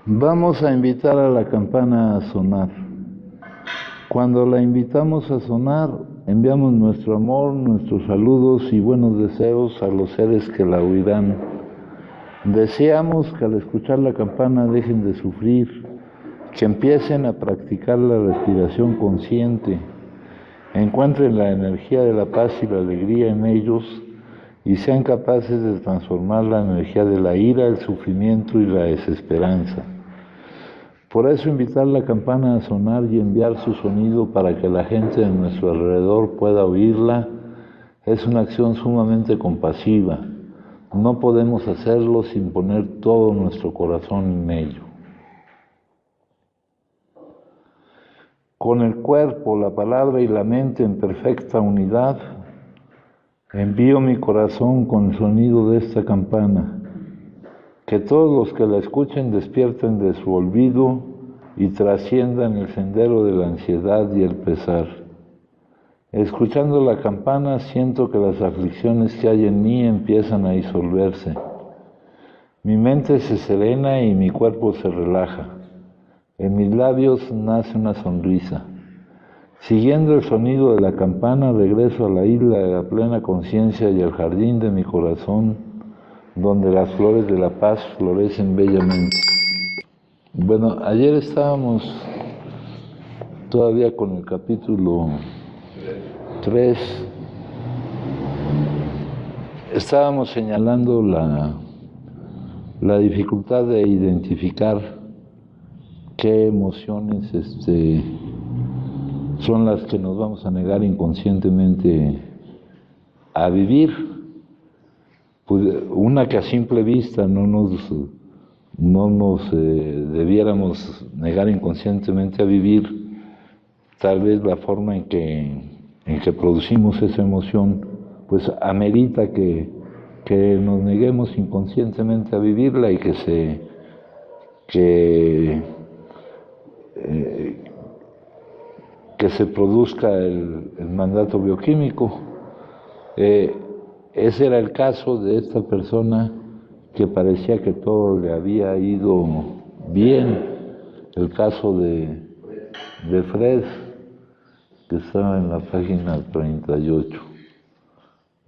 Vamos a invitar a la campana a sonar. Cuando la invitamos a sonar, enviamos nuestro amor, nuestros saludos y buenos deseos a los seres que la oirán. Deseamos que al escuchar la campana dejen de sufrir, que empiecen a practicar la respiración consciente, encuentren la energía de la paz y la alegría en ellos y sean capaces de transformar la energía de la ira, el sufrimiento y la desesperanza. Por eso invitar la campana a sonar y enviar su sonido para que la gente de nuestro alrededor pueda oírla es una acción sumamente compasiva. No podemos hacerlo sin poner todo nuestro corazón en ello. Con el cuerpo, la palabra y la mente en perfecta unidad, envío mi corazón con el sonido de esta campana. Que todos los que la escuchen despierten de su olvido y trasciendan el sendero de la ansiedad y el pesar. Escuchando la campana siento que las aflicciones que hay en mí empiezan a disolverse. Mi mente se serena y mi cuerpo se relaja. En mis labios nace una sonrisa. Siguiendo el sonido de la campana regreso a la isla de la plena conciencia y al jardín de mi corazón, donde las flores de la paz florecen bellamente. Bueno, ayer estábamos todavía con el capítulo 3. Estábamos señalando la dificultad de identificar qué emociones son las que nos vamos a negar inconscientemente a vivir. Pues una que a simple vista no nos debiéramos negar inconscientemente a vivir, tal vez la forma en que producimos esa emoción, pues amerita que nos neguemos inconscientemente a vivirla y que se produzca el mandato bioquímico. Ese era el caso de esta persona que parecía que todo le había ido bien, el caso de Fred, que estaba en la página 38,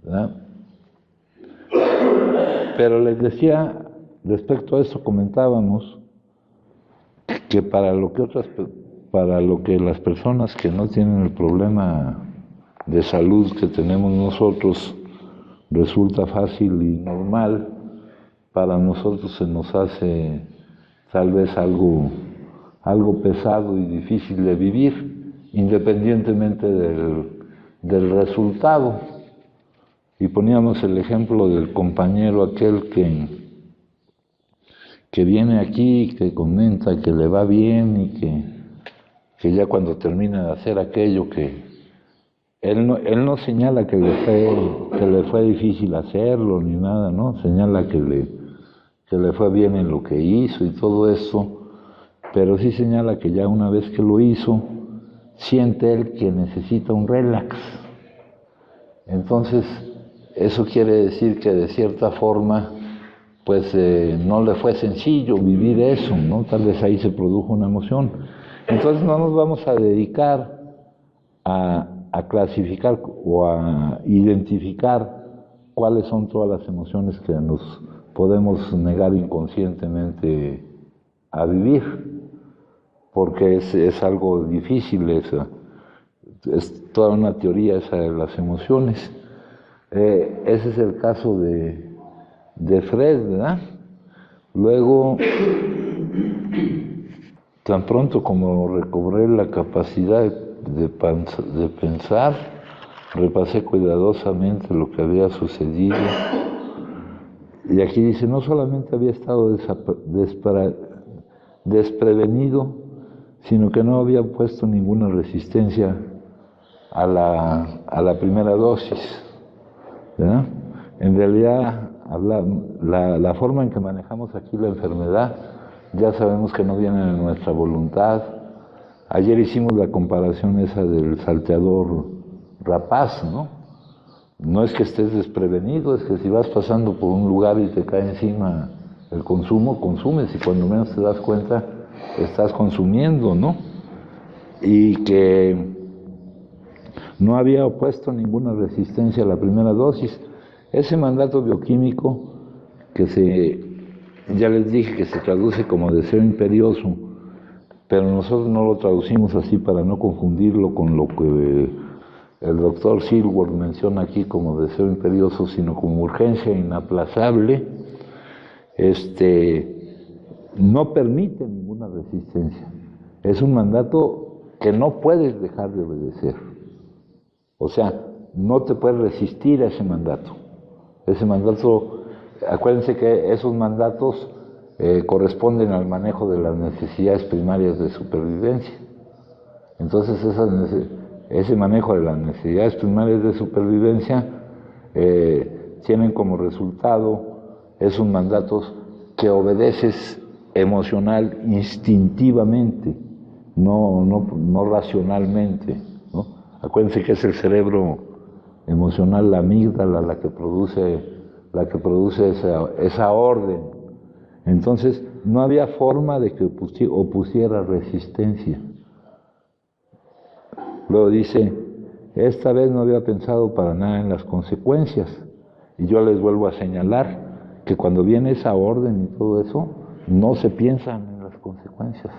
¿verdad? Pero les decía, respecto a eso comentábamos, que para lo que las personas que no tienen el problema de salud que tenemos nosotros resulta fácil y normal, para nosotros se nos hace tal vez algo pesado y difícil de vivir, independientemente del resultado. Y poníamos el ejemplo del compañero aquel que viene aquí, que comenta que le va bien y que ya cuando termina de hacer aquello que él no señala que le fue difícil hacerlo ni nada, ¿no? Señala que le fue bien en lo que hizo y todo eso, pero sí señala que ya una vez que lo hizo, siente él que necesita un relax. Entonces, eso quiere decir que de cierta forma, pues no le fue sencillo vivir eso, ¿no? Tal vez ahí se produjo una emoción. Entonces no nos vamos a dedicar a clasificar o a identificar cuáles son todas las emociones que nos podemos negar inconscientemente a vivir, porque es algo difícil, es toda una teoría esa de las emociones. Ese es el caso de Fred, ¿verdad? Luego, tan pronto como recobré la capacidad de pensar, repasé cuidadosamente lo que había sucedido. Y aquí dice, no solamente había estado desprevenido, sino que no había puesto ninguna resistencia a la primera dosis, ¿verdad? En realidad, la forma en que manejamos aquí la enfermedad, ya sabemos que no viene de nuestra voluntad. Ayer hicimos la comparación esa del salteador rapaz, ¿no? No es que estés desprevenido, es que si vas pasando por un lugar y te cae encima el consumo, consumes y cuando menos te das cuenta estás consumiendo, ¿no? Y que no había opuesto ninguna resistencia a la primera dosis. Ese mandato bioquímico ya les dije que se traduce como deseo imperioso, pero nosotros no lo traducimos así para no confundirlo con lo que el doctor Silworth menciona aquí como deseo imperioso, sino como urgencia inaplazable. No permite ninguna resistencia. Es un mandato que no puedes dejar de obedecer. O sea, no te puedes resistir a ese mandato. Ese mandato, acuérdense que esos mandatos corresponden al manejo de las necesidades primarias de supervivencia. Entonces, ese manejo de las necesidades primarias de supervivencia tienen como resultado esos mandatos que obedeces emocional, instintivamente, no racionalmente, ¿no? Acuérdense que es el cerebro emocional, la amígdala, la que produce esa orden. Entonces, no había forma de que opusiera resistencia. Luego dice, esta vez no había pensado para nada en las consecuencias. Y yo les vuelvo a señalar que cuando viene esa orden y todo eso, no se piensan en las consecuencias,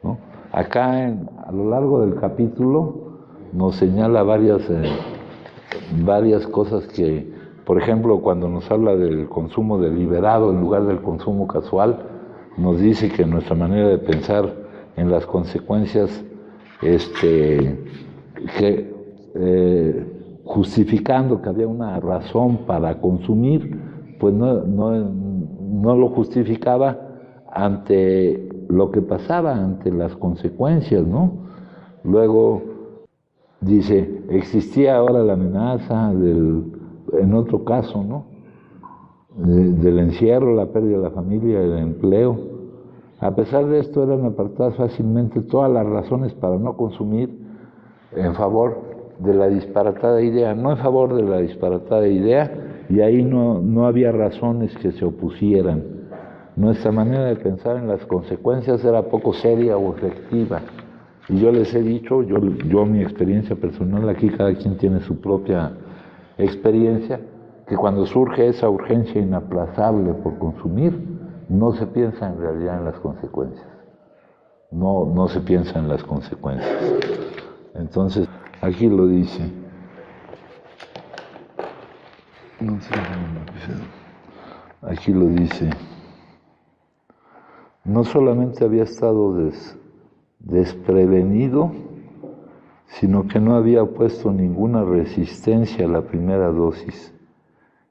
¿no? Acá, a lo largo del capítulo, nos señala varias cosas que, por ejemplo, cuando nos habla del consumo deliberado en lugar del consumo casual, nos dice que nuestra manera de pensar en las consecuencias, justificando que había una razón para consumir, pues no lo justificaba ante lo que pasaba, ante las consecuencias, ¿no? Luego dice, existía ahora la amenaza en otro caso, ¿no? Del encierro, la pérdida de la familia, el empleo. A pesar de esto, eran apartadas fácilmente todas las razones para no consumir en favor de la disparatada idea, no en favor de la disparatada idea, y ahí no había razones que se opusieran. Nuestra manera de pensar en las consecuencias era poco seria o efectiva. Y yo les he dicho, yo mi experiencia personal, aquí cada quien tiene su propia experiencia, que cuando surge esa urgencia inaplazable por consumir, no se piensa en realidad en las consecuencias. No se piensa en las consecuencias. Entonces, aquí lo dice. Aquí lo dice. No solamente había estado desprevenido, sino que no había puesto ninguna resistencia a la primera dosis.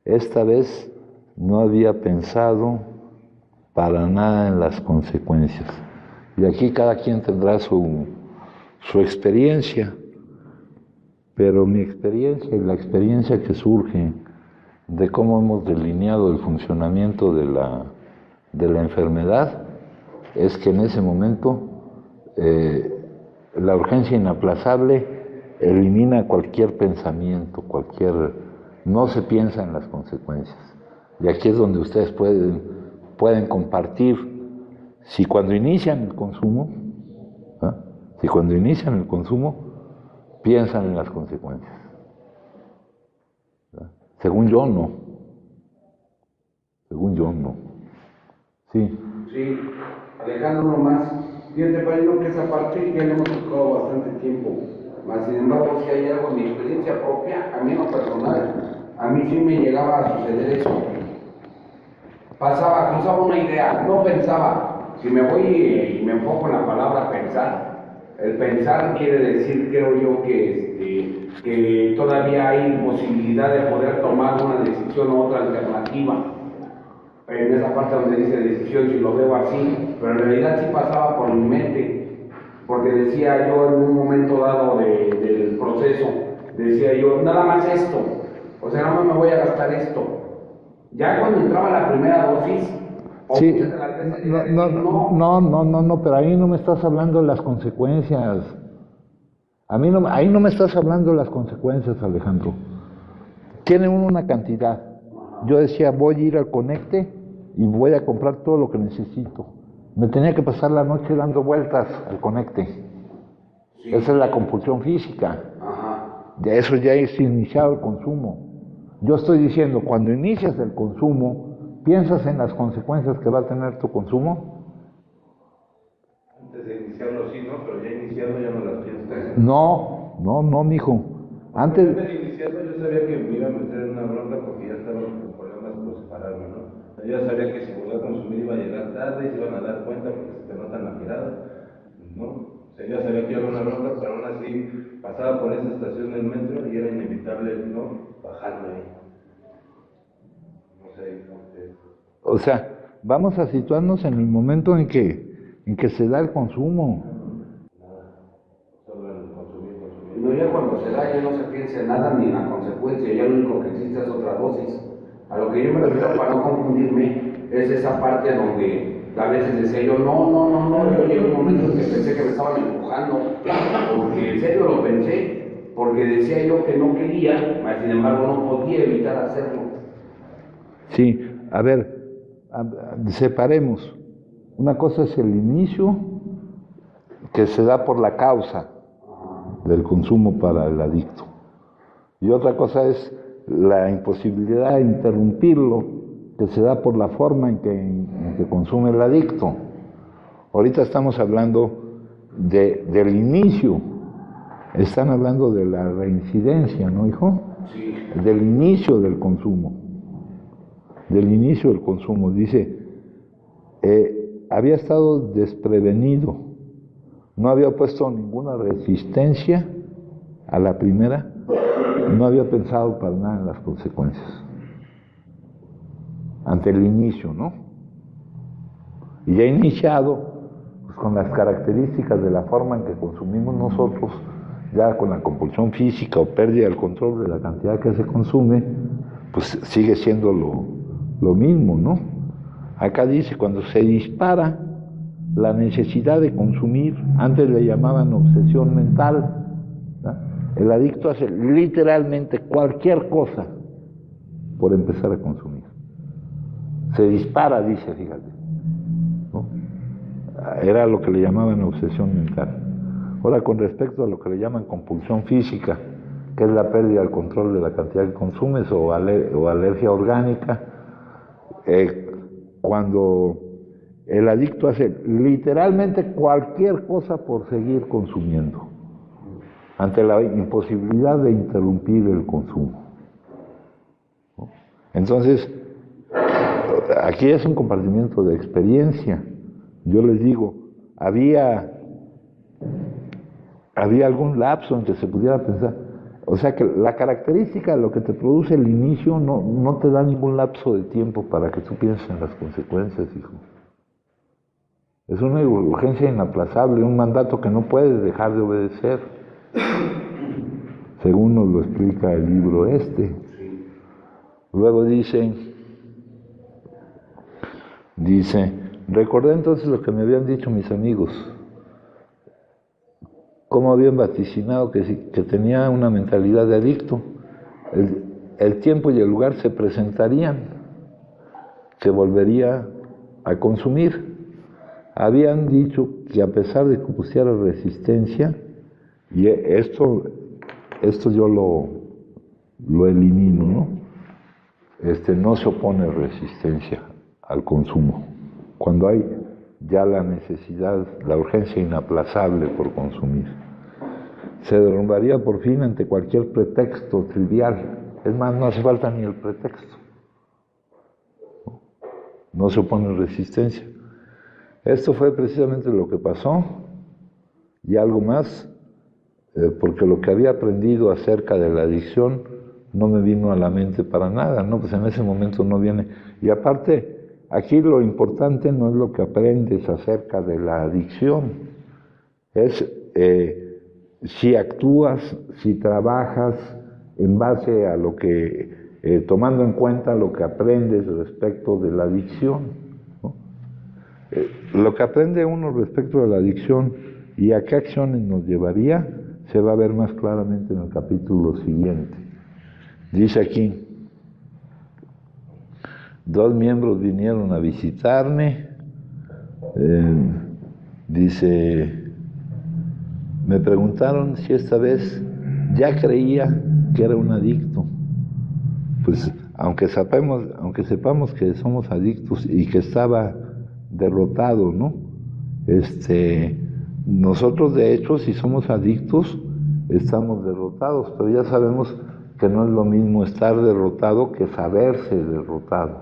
Esta vez no había pensado para nada en las consecuencias. Y aquí cada quien tendrá su experiencia, pero mi experiencia y la experiencia que surge de cómo hemos delineado el funcionamiento de la enfermedad es que en ese momento la urgencia inaplazable elimina cualquier pensamiento, no se piensa en las consecuencias. Y aquí es donde ustedes pueden compartir si cuando inician el consumo, piensan en las consecuencias. Según yo, no. Sí. Sí, Alejandro, nomás. Fíjate, padrino, que esa parte ya le hemos tocado bastante tiempo. Más sin embargo, si hay algo en mi experiencia propia, a mí en lo personal, a mí sí me llegaba a suceder eso. Cruzaba una idea, no pensaba. Si me voy y me enfoco en la palabra pensar, el pensar quiere decir, creo yo, que todavía hay posibilidad de poder tomar una decisión u otra alternativa. En esa parte donde dice decisión, si lo veo así, pero en realidad sí pasaba por mi mente, porque decía yo en un momento dado del proceso, decía yo, nada más esto, o sea, nada más me voy a gastar esto. Ya cuando entraba la primera dosis, sí, no, pero ahí no me estás hablando de las consecuencias. Ahí no me estás hablando de las consecuencias, Alejandro. Tiene uno una cantidad. Yo decía, voy a ir al Conecte y voy a comprar todo lo que necesito. Me tenía que pasar la noche dando vueltas al conecte. Sí. Esa es la compulsión física. Ajá. De eso ya es iniciado el consumo. Yo estoy diciendo, cuando inicias el consumo, ¿piensas en las consecuencias que va a tener tu consumo? Antes de iniciarlo sí, ¿no? Pero ya iniciando ya no las piensas. No, mijo. Antes de iniciarlo yo sabía que me iba a meter en una bronca porque ya estaba con problemas por separarme, ¿no? Yo ya sabía que si volvía a consumir iba a llegar tarde y se iban a dar cuenta porque se te nota en la mirada, ¿no? O sea, yo ya sabía que iba a haber una bronca, pero aún así pasaba por esa estación del metro y era inevitable, ¿no? Bajarme ahí. No sé, O sea, vamos a situarnos en el momento en que se da el consumo. Solo el consumir. No, ya cuando se da ya no se piensa en nada ni en la consecuencia, ya lo único que existe es otra dosis. A lo que yo me refiero, para no confundirme, es esa parte donde a veces decía yo, no, yo llegué un momento en que pensé que me estaban empujando, porque en serio lo pensé, porque decía yo que no quería, mas sin embargo no podía evitar hacerlo. Sí, a ver, separemos. Una cosa es el inicio, que se da por la causa del consumo para el adicto. Y otra cosa es la imposibilidad de interrumpirlo, que se da por la forma en que consume el adicto. Ahorita estamos hablando del inicio. Están hablando de la reincidencia, ¿no, hijo? Sí. Del inicio del consumo. Del inicio del consumo. Dice, había estado desprevenido, no había puesto ninguna resistencia a la primera, no había pensado para nada en las consecuencias. Ante el inicio, ¿no? Y ya iniciado, pues con las características de la forma en que consumimos nosotros, ya con la compulsión física o pérdida del control de la cantidad que se consume, pues sigue siendo lo mismo, ¿no? Acá dice, cuando se dispara la necesidad de consumir, antes le llamaban obsesión mental, ¿no? El adicto hace literalmente cualquier cosa por empezar a consumir. Se dispara, dice, fíjate, ¿no? Era lo que le llamaban obsesión mental. Ahora, con respecto a lo que le llaman compulsión física, que es la pérdida del control de la cantidad que consumes, o alergia orgánica, cuando el adicto hace literalmente cualquier cosa por seguir consumiendo, ante la imposibilidad de interrumpir el consumo. Entonces, aquí es un compartimiento de experiencia. Yo les digo, había algún lapso en que se pudiera pensar, o sea que la característica de lo que te produce el inicio no te da ningún lapso de tiempo para que tú pienses en las consecuencias, hijo. Es una urgencia inaplazable, un mandato que no puedes dejar de obedecer, según nos lo explica el libro este. Luego dice, recordé entonces lo que me habían dicho mis amigos, cómo habían vaticinado que tenía una mentalidad de adicto. El tiempo y el lugar se presentarían, que volvería a consumir. Habían dicho que a pesar de que pusiera resistencia, y esto yo lo elimino, ¿no? No se opone resistencia al consumo. Cuando hay ya la necesidad, la urgencia inaplazable por consumir, se derrumbaría por fin ante cualquier pretexto trivial. Es más, no hace falta ni el pretexto. No se opone resistencia. Esto fue precisamente lo que pasó, y algo más, porque lo que había aprendido acerca de la adicción no me vino a la mente para nada, ¿no? Pues en ese momento no viene. Y aparte, aquí lo importante no es lo que aprendes acerca de la adicción, es si actúas, si trabajas en base a lo que, tomando en cuenta lo que aprendes respecto de la adicción. Lo que aprende uno respecto de la adicción y a qué acciones nos llevaría, se va a ver más claramente en el capítulo siguiente. Dice aquí, 2 miembros vinieron a visitarme. Dice, me preguntaron si esta vez ya creía que era un adicto. Pues aunque sepamos que somos adictos y que estaba derrotado, ¿no? Nosotros de hecho, si somos adictos, estamos derrotados, pero ya sabemos que no es lo mismo estar derrotado que saberse derrotado,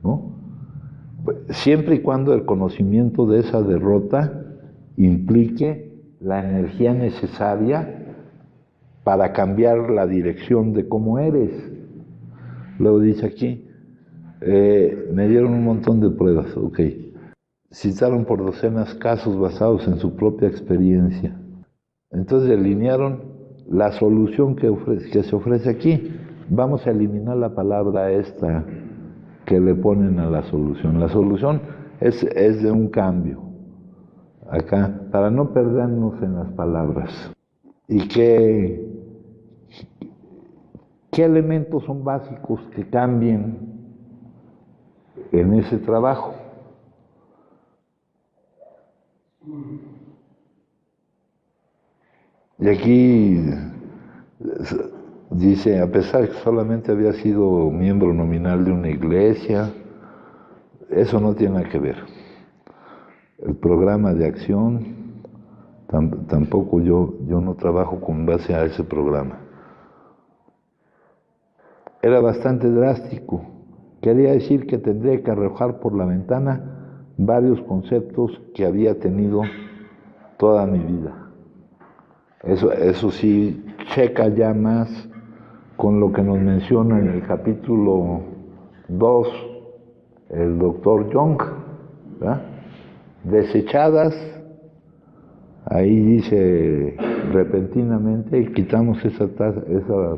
¿no? Siempre y cuando el conocimiento de esa derrota implique la energía necesaria para cambiar la dirección de cómo eres. Luego dice aquí, me dieron un montón de pruebas, ok. Citaron por docenas casos basados en su propia experiencia. Entonces delinearon la solución que se ofrece aquí. Vamos a eliminar la palabra esta que le ponen a la solución. La solución es de un cambio, acá, para no perdernos en las palabras. ¿Y qué elementos son básicos que cambien en ese trabajo? Y aquí dice, a pesar de que solamente había sido miembro nominal de una iglesia, eso no tiene nada que ver. El programa de acción, tampoco yo no trabajo con base a ese programa. Era bastante drástico. Quería decir que tendría que arrojar por la ventana varios conceptos que había tenido toda mi vida. Eso sí, checa ya más con lo que nos menciona en el capítulo 2 el doctor Jung, ¿verdad? Desechadas, ahí dice repentinamente, quitamos esa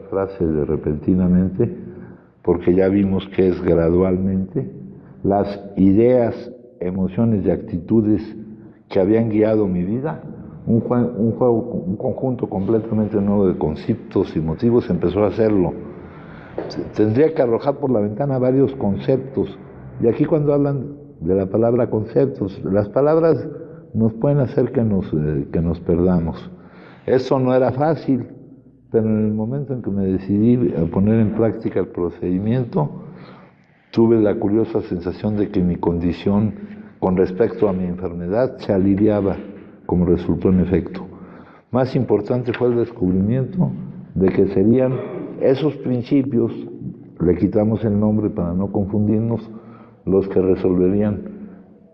frase de repentinamente, porque ya vimos que es gradualmente, las ideas, emociones y actitudes que habían guiado mi vida. Un conjunto completamente nuevo de conceptos y motivos empezó a hacerlo. Tendría que arrojar por la ventana varios conceptos. Y aquí cuando hablan de la palabra conceptos, las palabras nos pueden hacer que nos perdamos. Eso no era fácil, pero en el momento en que me decidí a poner en práctica el procedimiento, tuve la curiosa sensación de que mi condición con respecto a mi enfermedad se aliviaba, como resultó en efecto. Más importante fue el descubrimiento de que serían esos principios, le quitamos el nombre para no confundirnos, los que resolverían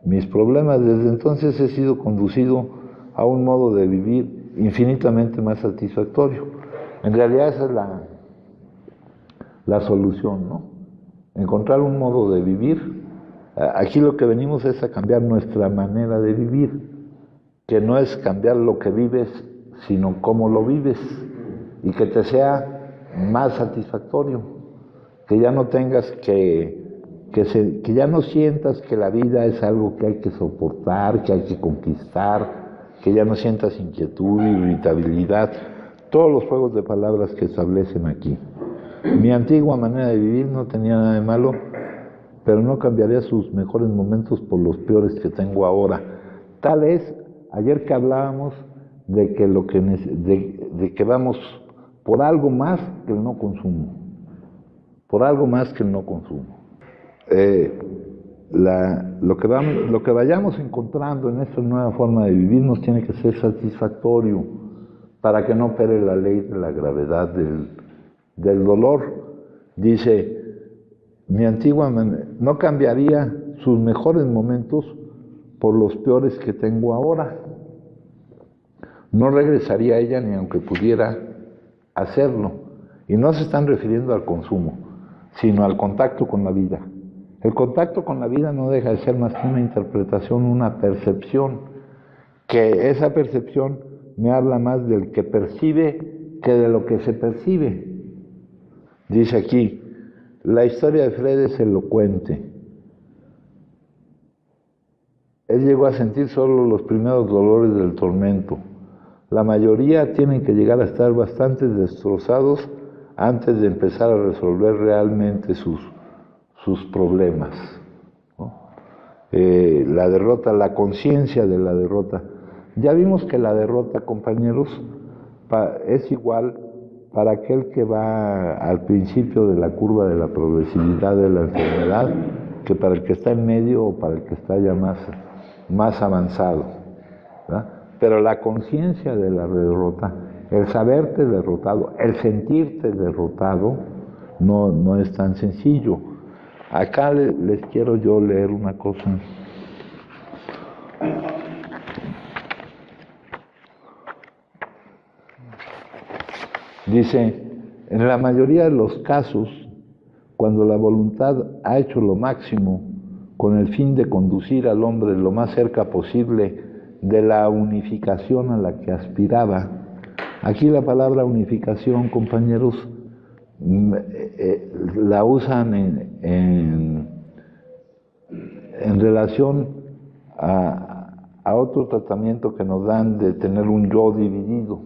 mis problemas. Desde entonces he sido conducido a un modo de vivir infinitamente más satisfactorio. En realidad esa es la solución, ¿no? Encontrar un modo de vivir. Aquí lo que venimos es a cambiar nuestra manera de vivir, que no es cambiar lo que vives, sino cómo lo vives, y que te sea más satisfactorio, que ya no tengas que ya no sientas que la vida es algo que hay que soportar, que hay que conquistar, que ya no sientas inquietud, irritabilidad, todos los juegos de palabras que establecen aquí. Mi antigua manera de vivir no tenía nada de malo, pero no cambiaría sus mejores momentos por los peores que tengo ahora. Tal es, ayer que hablábamos de que de que vamos por algo más que el no consumo, por algo más que el no consumo. Lo que vayamos encontrando en esta nueva forma de vivir nos tiene que ser satisfactorio para que no opere la ley de la gravedad del dolor. Dice, mi antigua manera, no cambiaría sus mejores momentos por los peores que tengo ahora. No regresaría a ella ni aunque pudiera hacerlo. Y no se están refiriendo al consumo, sino al contacto con la vida. El contacto con la vida no deja de ser más que una interpretación, una percepción, que esa percepción me habla más del que percibe que de lo que se percibe. Dice aquí, la historia de Fred es elocuente. Él llegó a sentir solo los primeros dolores del tormento. La mayoría tienen que llegar a estar bastante destrozados antes de empezar a resolver realmente sus sus problemas, ¿no? La derrota, la conciencia de la derrota. Ya vimos que la derrota, compañeros, es igual para aquel que va al principio de la curva de la progresividad de la enfermedad que para el que está en medio o para el que está ya más avanzado, ¿verdad? Pero la conciencia de la derrota, el saberte derrotado, el sentirte derrotado, no es tan sencillo. Acá les quiero yo leer una cosa. Dice, en la mayoría de los casos, cuando la voluntad ha hecho lo máximo con el fin de conducir al hombre lo más cerca posible de la unificación a la que aspiraba. Aquí la palabra unificación, compañeros, la usan en relación a otro tratamiento que nos dan de tener un yo dividido,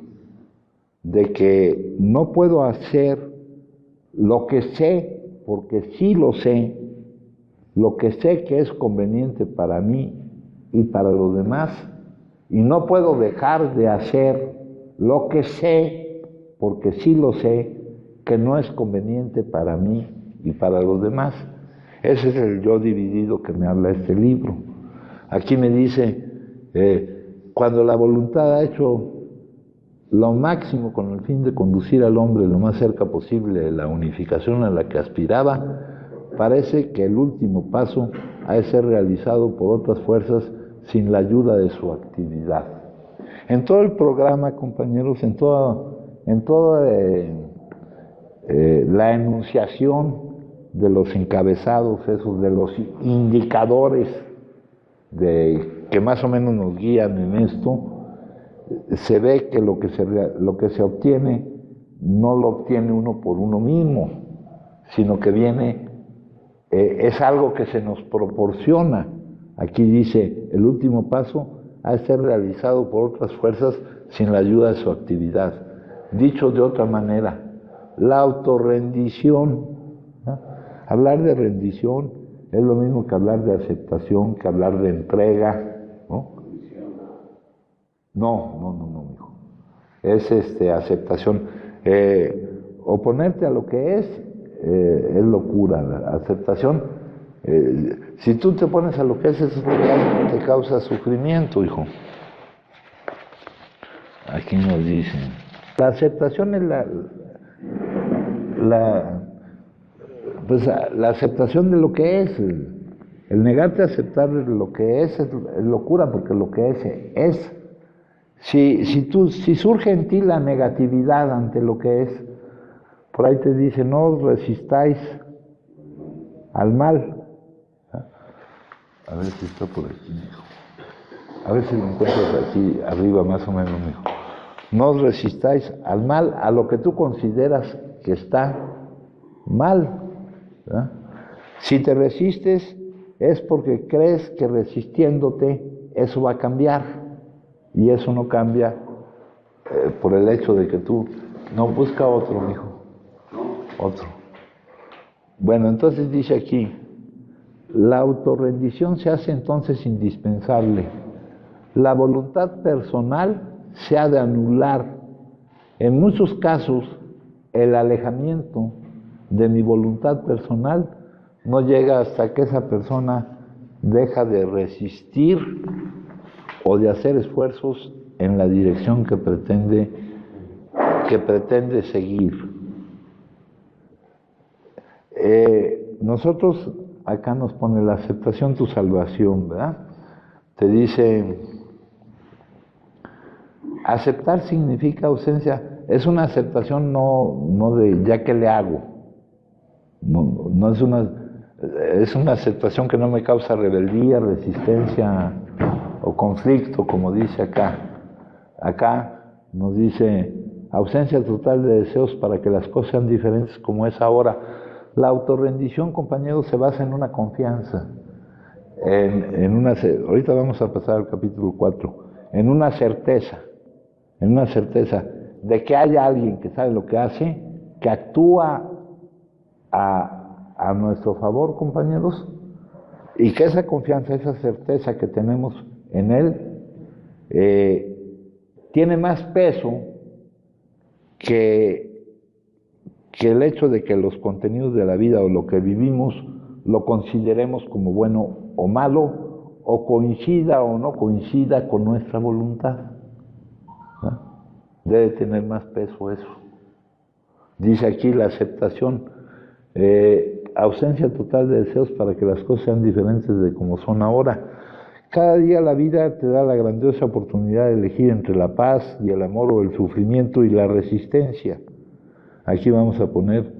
de que no puedo hacer lo que sé, porque sí lo sé, lo que sé que es conveniente para mí y para los demás, y no puedo dejar de hacer lo que sé, porque sí lo sé, que no es conveniente para mí y para los demás. Ese es el yo dividido que me habla este libro. Aquí me dice, cuando la voluntad ha hecho lo máximo con el fin de conducir al hombre lo más cerca posible de la unificación a la que aspiraba, parece que el último paso ha de ser realizado por otras fuerzas sin la ayuda de su actividad. En todo el programa, compañeros, en toda la enunciación de los encabezados, esos de los indicadores que más o menos nos guían en esto, se ve que lo que se obtiene no lo obtiene uno por uno mismo, sino que viene, es algo que se nos proporciona. Aquí dice, el último paso ha de ser realizado por otras fuerzas sin la ayuda de su actividad. Dicho de otra manera, la autorrendición, ¿no? Hablar de rendición es lo mismo que hablar de aceptación, que hablar de entrega, ¿no? No, hijo. Es aceptación. Oponerte a lo que es locura. La aceptación, si tú te pones a lo que es, eso te causa sufrimiento, hijo. Aquí nos dicen. La aceptación es la aceptación de lo que es. El negarte a aceptar lo que es locura, porque lo que es. Si surge en ti la negatividad ante lo que es, por ahí te dice, no os resistáis al mal. A ver si está por aquí, mijo. A ver si lo encuentras aquí arriba, más o menos, mijo. No os resistáis al mal, a lo que tú consideras que está mal, ¿verdad? Si te resistes, es porque crees que resistiéndote eso va a cambiar. Y eso no cambia por el hecho de que tú no busca otro, mijo. Otro. Bueno, entonces dice aquí, la autorrendición se hace entonces indispensable. La voluntad personal se ha de anular. En muchos casos, el alejamiento de mi voluntad personal no llega hasta que esa persona deja de resistir o de hacer esfuerzos en la dirección que pretende seguir. Nosotros, acá nos pone la aceptación, tu salvación, ¿verdad? Te dice, aceptar significa ausencia, es una aceptación no de ya que le hago, no es una aceptación que no me causa rebeldía, resistencia o conflicto, como dice acá. Acá nos dice ausencia total de deseos para que las cosas sean diferentes como es ahora. La autorrendición, compañeros, se basa en una confianza, ahorita vamos a pasar al capítulo 4, en una certeza de que haya alguien que sabe lo que hace, que actúa a nuestro favor, compañeros, y que esa confianza, esa certeza que tenemos en Él, tiene más peso que el hecho de que los contenidos de la vida o lo que vivimos lo consideremos como bueno o malo, o coincida o no coincida con nuestra voluntad, ¿no? Debe tener más peso eso. Dice aquí la aceptación, ausencia total de deseos para que las cosas sean diferentes de como son ahora. Cada día la vida te da la grandiosa oportunidad de elegir entre la paz y el amor, o el sufrimiento y la resistencia. Aquí vamos a poner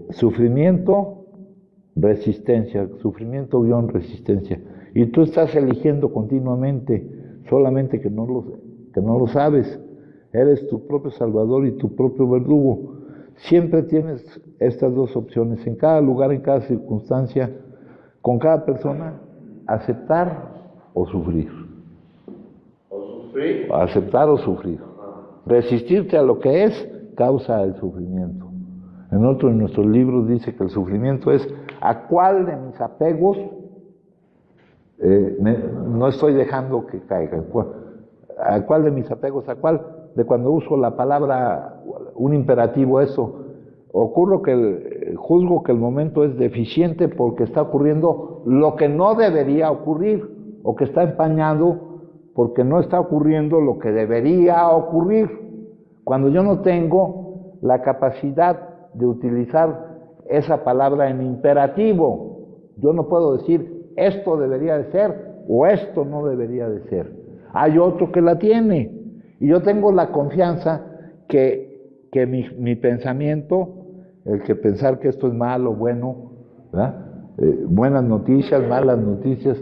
sufrimiento, resistencia, sufrimiento guión resistencia. Y tú estás eligiendo continuamente, solamente que no lo sabes. Eres tu propio salvador y tu propio verdugo. Siempre tienes estas dos opciones, en cada lugar, en cada circunstancia, con cada persona, aceptar o sufrir. ¿O sufrir? Aceptar o sufrir. Resistirte a lo que es causa el sufrimiento. En otro de nuestros libros dice que el sufrimiento es a cuál de mis apegos no estoy dejando que caiga. ¿A cuál de mis apegos? ¿A cuál? De cuando uso la palabra, un imperativo, eso. Juzgo que el momento es deficiente porque está ocurriendo lo que no debería ocurrir, o que está empañado porque no está ocurriendo lo que debería ocurrir. Cuando yo no tengo la capacidad de utilizar esa palabra en imperativo, yo no puedo decir esto debería de ser o esto no debería de ser. Hay otro que la tiene, y yo tengo la confianza que mi pensamiento, el que pensar que esto es malo, bueno, ¿verdad? Buenas noticias, malas noticias,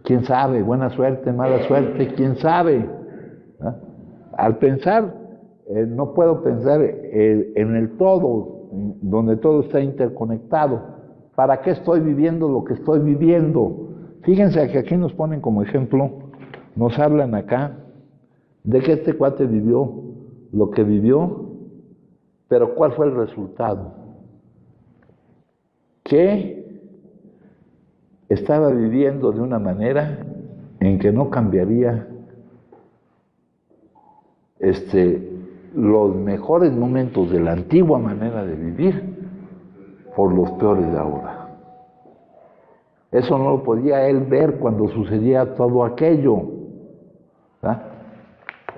quién sabe, buena suerte, mala suerte, quién sabe, ¿verdad? Al pensar, no puedo pensar en el todo, donde todo está interconectado. ¿Para qué estoy viviendo lo que estoy viviendo? Fíjense que aquí nos ponen como ejemplo, nos hablan acá de que este cuate vivió lo que vivió, pero ¿cuál fue el resultado? Que estaba viviendo de una manera en que no cambiaría los mejores momentos de la antigua manera de vivir por los peores de ahora. Eso no lo podía él ver cuando sucedía todo aquello, ¿verdad?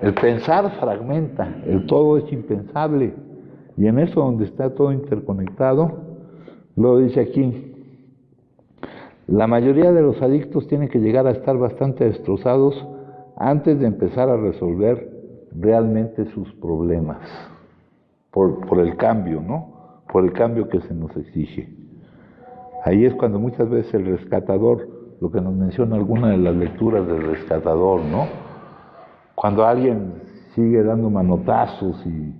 El pensar fragmenta, el todo es impensable, y en eso donde está todo interconectado, lo dice aquí, la mayoría de los adictos tienen que llegar a estar bastante destrozados antes de empezar a resolver realmente sus problemas, por el cambio, ¿no? Por el cambio que se nos exige. Ahí es cuando muchas veces el rescatador, lo que nos menciona alguna de las lecturas del rescatador, ¿no? Cuando alguien sigue dando manotazos y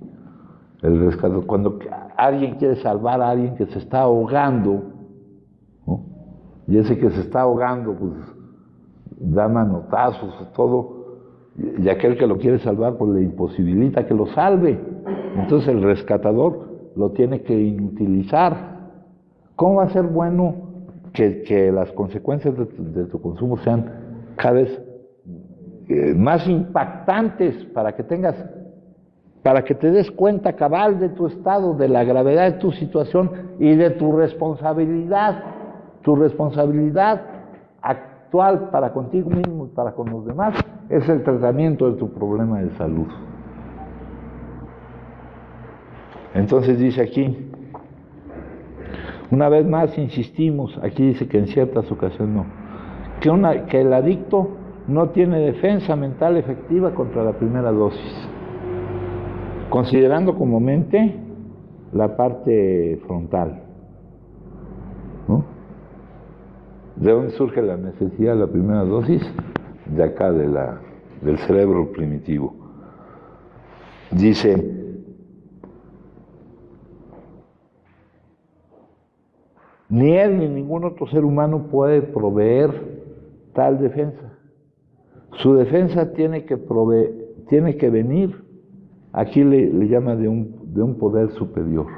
el rescatador, cuando alguien quiere salvar a alguien que se está ahogando, ¿no? Y ese que se está ahogando, pues da manotazos y todo, y aquel que lo quiere salvar, pues le imposibilita que lo salve. Entonces el rescatador lo tiene que inutilizar. ¿Cómo va a ser bueno que las consecuencias de tu consumo sean cada vez más impactantes para que te des cuenta cabal de tu estado, de la gravedad de tu situación y de tu responsabilidad actual para contigo mismo y para con los demás? Es el tratamiento de tu problema de salud. Entonces dice aquí, una vez más insistimos, aquí dice que en ciertas ocasiones no, que el adicto no tiene defensa mental efectiva contra la primera dosis, considerando como mente la parte frontal, ¿no? ¿De dónde surge la necesidad de la primera dosis? De acá, del cerebro primitivo. Dice, ni él ni ningún otro ser humano puede proveer tal defensa. Su defensa tiene que venir, aquí le llama de un poder superior,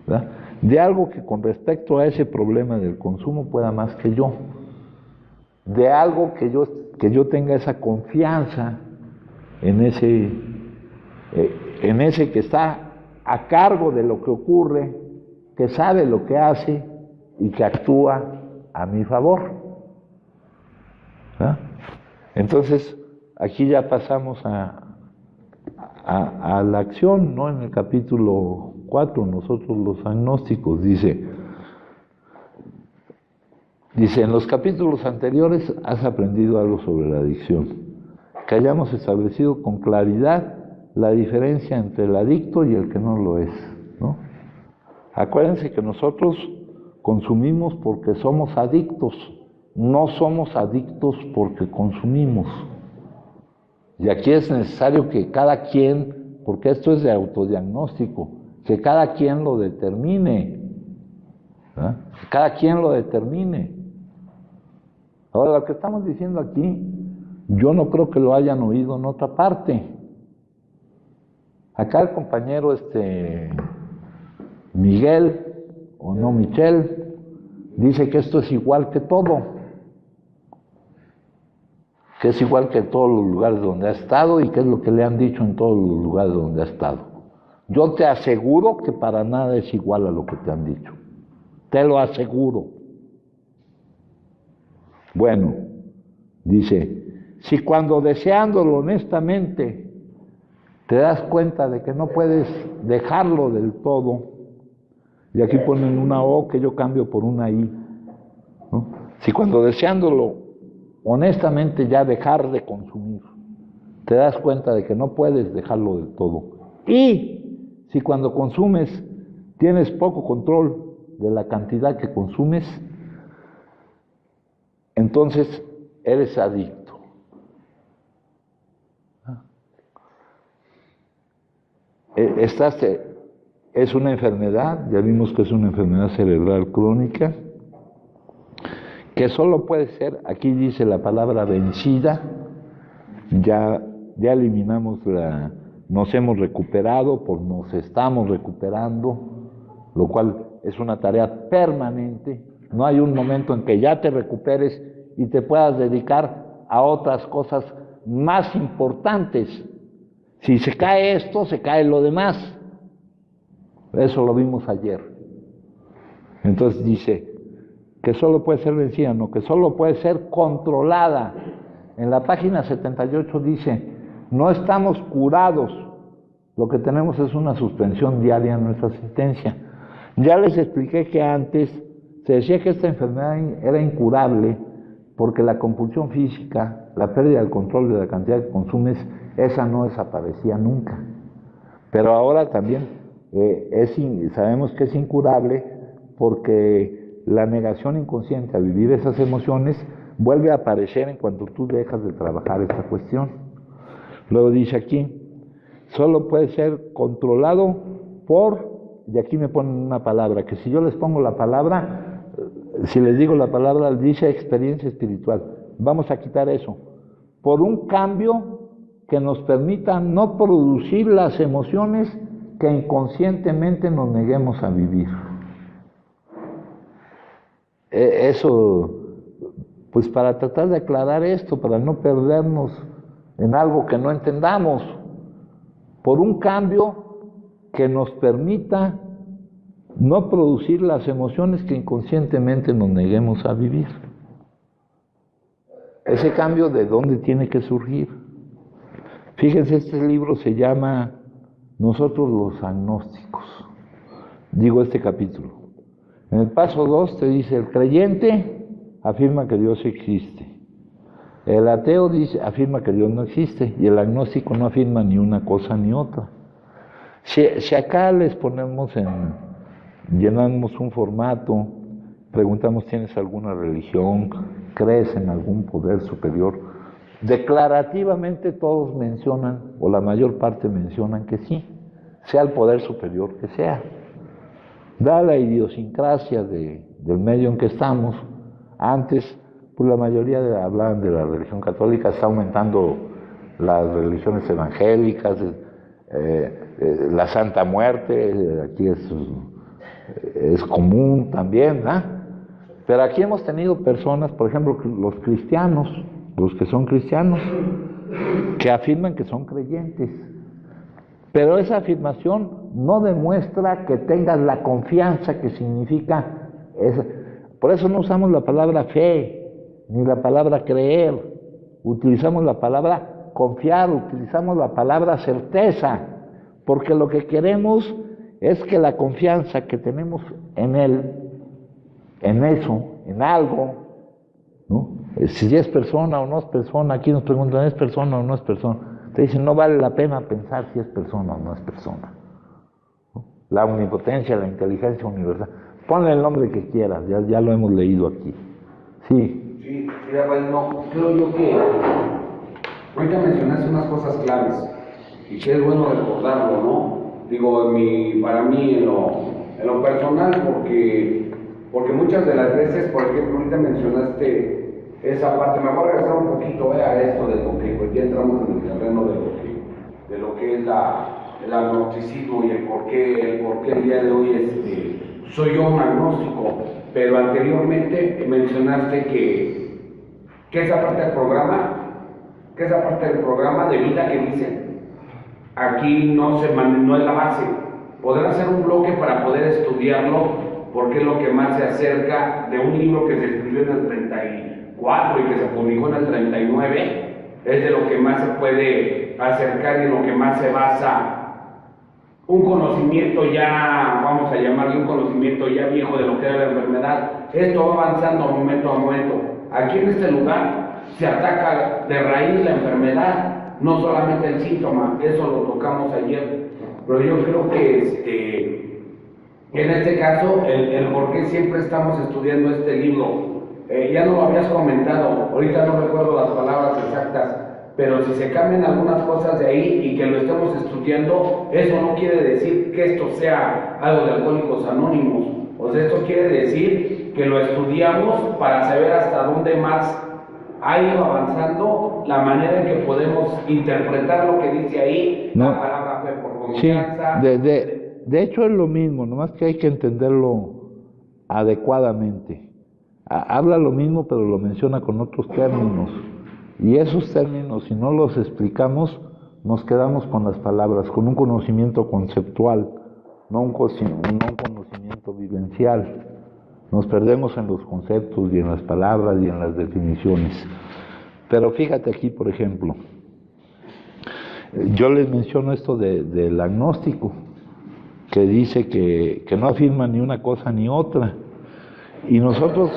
¿verdad? de algo que con respecto a ese problema del consumo pueda más que yo, de algo que yo tenga esa confianza en ese que está a cargo de lo que ocurre, que sabe lo que hace y que actúa a mi favor. ¿Ah? Entonces, aquí ya pasamos a la acción, ¿no? En el capítulo 4, nosotros los agnósticos, dice, en los capítulos anteriores has aprendido algo sobre la adicción, que hayamos establecido con claridad la diferencia entre el adicto y el que no lo es, ¿no? Acuérdense que nosotros consumimos porque somos adictos, no somos adictos porque consumimos. Y aquí es necesario que cada quien, porque esto es de autodiagnóstico, que cada quien lo determine, ¿eh? Que cada quien lo determine. Ahora, lo que estamos diciendo aquí, yo no creo que lo hayan oído en otra parte. Acá el compañero Miguel, o no Michel, dice que esto es igual que todo, que es igual que en todos los lugares donde ha estado y que es lo que le han dicho en todos los lugares donde ha estado. Yo te aseguro que para nada es igual a lo que te han dicho, te lo aseguro. Bueno, dice, si cuando deseándolo honestamente te das cuenta de que no puedes dejarlo del todo, y aquí ponen una O que yo cambio por una I, ¿no? Si cuando deseándolo honestamente ya dejar de consumir, te das cuenta de que no puedes dejarlo del todo, y si cuando consumes tienes poco control de la cantidad que consumes, entonces eres adicto. Es una enfermedad, ya vimos que es una enfermedad cerebral crónica, que solo puede ser, aquí dice la palabra vencida, ya eliminamos nos hemos recuperado, nos estamos recuperando, lo cual es una tarea permanente. No hay un momento en que ya te recuperes y te puedas dedicar a otras cosas más importantes. Si se cae esto, se cae lo demás. Eso lo vimos ayer. Entonces dice que solo puede ser vencida, no, que solo puede ser controlada. En la página 78 dice, no estamos curados, lo que tenemos es una suspensión diaria en nuestra asistencia. Ya les expliqué que antes se decía que esta enfermedad era incurable porque la compulsión física, la pérdida del control de la cantidad que consumes, esa no desaparecía nunca. Pero ahora también sabemos que es incurable porque la negación inconsciente a vivir esas emociones vuelve a aparecer en cuanto tú dejas de trabajar esta cuestión. Luego dice aquí, solo puede ser controlado y aquí me ponen una palabra, que si yo les pongo la palabra, si les digo la palabra, dice experiencia espiritual. Vamos a quitar eso. Por un cambio que nos permita no producir las emociones que inconscientemente nos neguemos a vivir. Eso, pues para tratar de aclarar esto, para no perdernos en algo que no entendamos, por un cambio que nos permita no producir las emociones que inconscientemente nos neguemos a vivir. Ese cambio, ¿de dónde tiene que surgir? Fíjense, este libro se llama Nosotros los agnósticos. Digo este capítulo. En el paso 2 te dice, el creyente afirma que Dios existe. El ateo afirma que Dios no existe. Y el agnóstico no afirma ni una cosa ni otra. Si acá les llenamos un formato, preguntamos, ¿tienes alguna religión? ¿Crees en algún poder superior? Declarativamente todos mencionan, o la mayor parte mencionan que sí, sea el poder superior que sea. Dada la idiosincrasia del medio en que estamos, antes pues la mayoría hablaban de la religión católica, está aumentando las religiones evangélicas, la Santa Muerte, aquí es es común también, ¿verdad? Pero aquí hemos tenido personas, por ejemplo, los cristianos, los que son cristianos, que afirman que son creyentes. Pero esa afirmación no demuestra que tengas la confianza que significa esa. Por eso no usamos la palabra fe, ni la palabra creer. Utilizamos la palabra confiar, utilizamos la palabra certeza, porque lo que queremos es que la confianza que tenemos en Él, en eso, en algo, ¿no? Si es persona o no es persona, aquí nos preguntan, ¿es persona o no es persona? Te dicen, no vale la pena pensar si es persona o no es persona, ¿no? La omnipotencia, la inteligencia universal, ponle el nombre que quieras, ya lo hemos leído aquí. Sí. Sí, mira, pues no, creo yo que ahorita mencionaste unas cosas claves y que es bueno recordarlo, ¿no? Digo, para mí en lo personal, porque muchas de las veces, por ejemplo, ahorita mencionaste esa parte, me voy a regresar un poquito a esto de lo que, pues ya entramos en el terreno de lo que es el agnosticismo y el por qué el día de hoy soy yo un agnóstico, pero anteriormente mencionaste que esa parte del programa de vida que dicen, aquí no es la base. Podrá ser un bloque para poder estudiarlo, porque es lo que más se acerca de un libro que se escribió en el 34 y que se publicó en el 39, es de lo que más se puede acercar y en lo que más se basa un conocimiento ya, vamos a llamarle un conocimiento ya viejo de lo que era la enfermedad. Esto va avanzando momento a momento. Aquí en este lugar se ataca de raíz la enfermedad, no solamente el síntoma, eso lo tocamos ayer, pero yo creo que en este caso, el por qué siempre estamos estudiando este libro, ya no lo habías comentado, ahorita no recuerdo las palabras exactas, pero si se cambian algunas cosas de ahí y que lo estemos estudiando, eso no quiere decir que esto sea algo de Alcohólicos Anónimos, o sea, esto quiere decir que lo estudiamos para saber hasta dónde más ha ido avanzando la manera en que podemos interpretar lo que dice ahí, no, la palabra fe por confianza. Sí, de hecho es lo mismo, nomás que hay que entenderlo adecuadamente. Habla lo mismo, pero lo menciona con otros términos. Y esos términos, si no los explicamos, nos quedamos con las palabras, con un conocimiento conceptual, no un conocimiento vivencial. Nos perdemos en los conceptos y en las palabras y en las definiciones. Pero fíjate aquí, por ejemplo, yo les menciono esto del agnóstico, que dice que no afirma ni una cosa ni otra. Y nosotros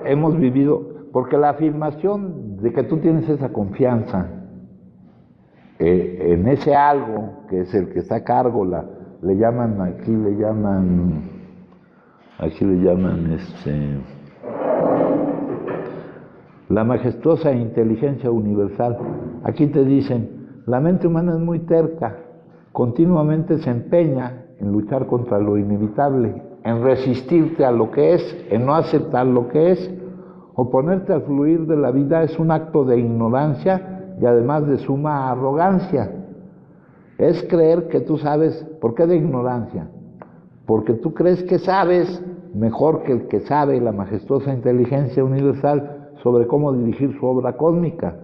hemos vivido, porque la afirmación de que tú tienes esa confianza en ese algo, que es el que está a cargo, aquí le llaman la majestuosa inteligencia universal. Aquí te dicen, la mente humana es muy terca, continuamente se empeña en luchar contra lo inevitable, en resistirte a lo que es, en no aceptar lo que es. Oponerte al fluir de la vida es un acto de ignorancia y además de suma arrogancia. Es creer que tú sabes. ¿Por qué de ignorancia? Porque tú crees que sabes mejor que el que sabe la majestuosa inteligencia universal sobre cómo dirigir su obra cósmica.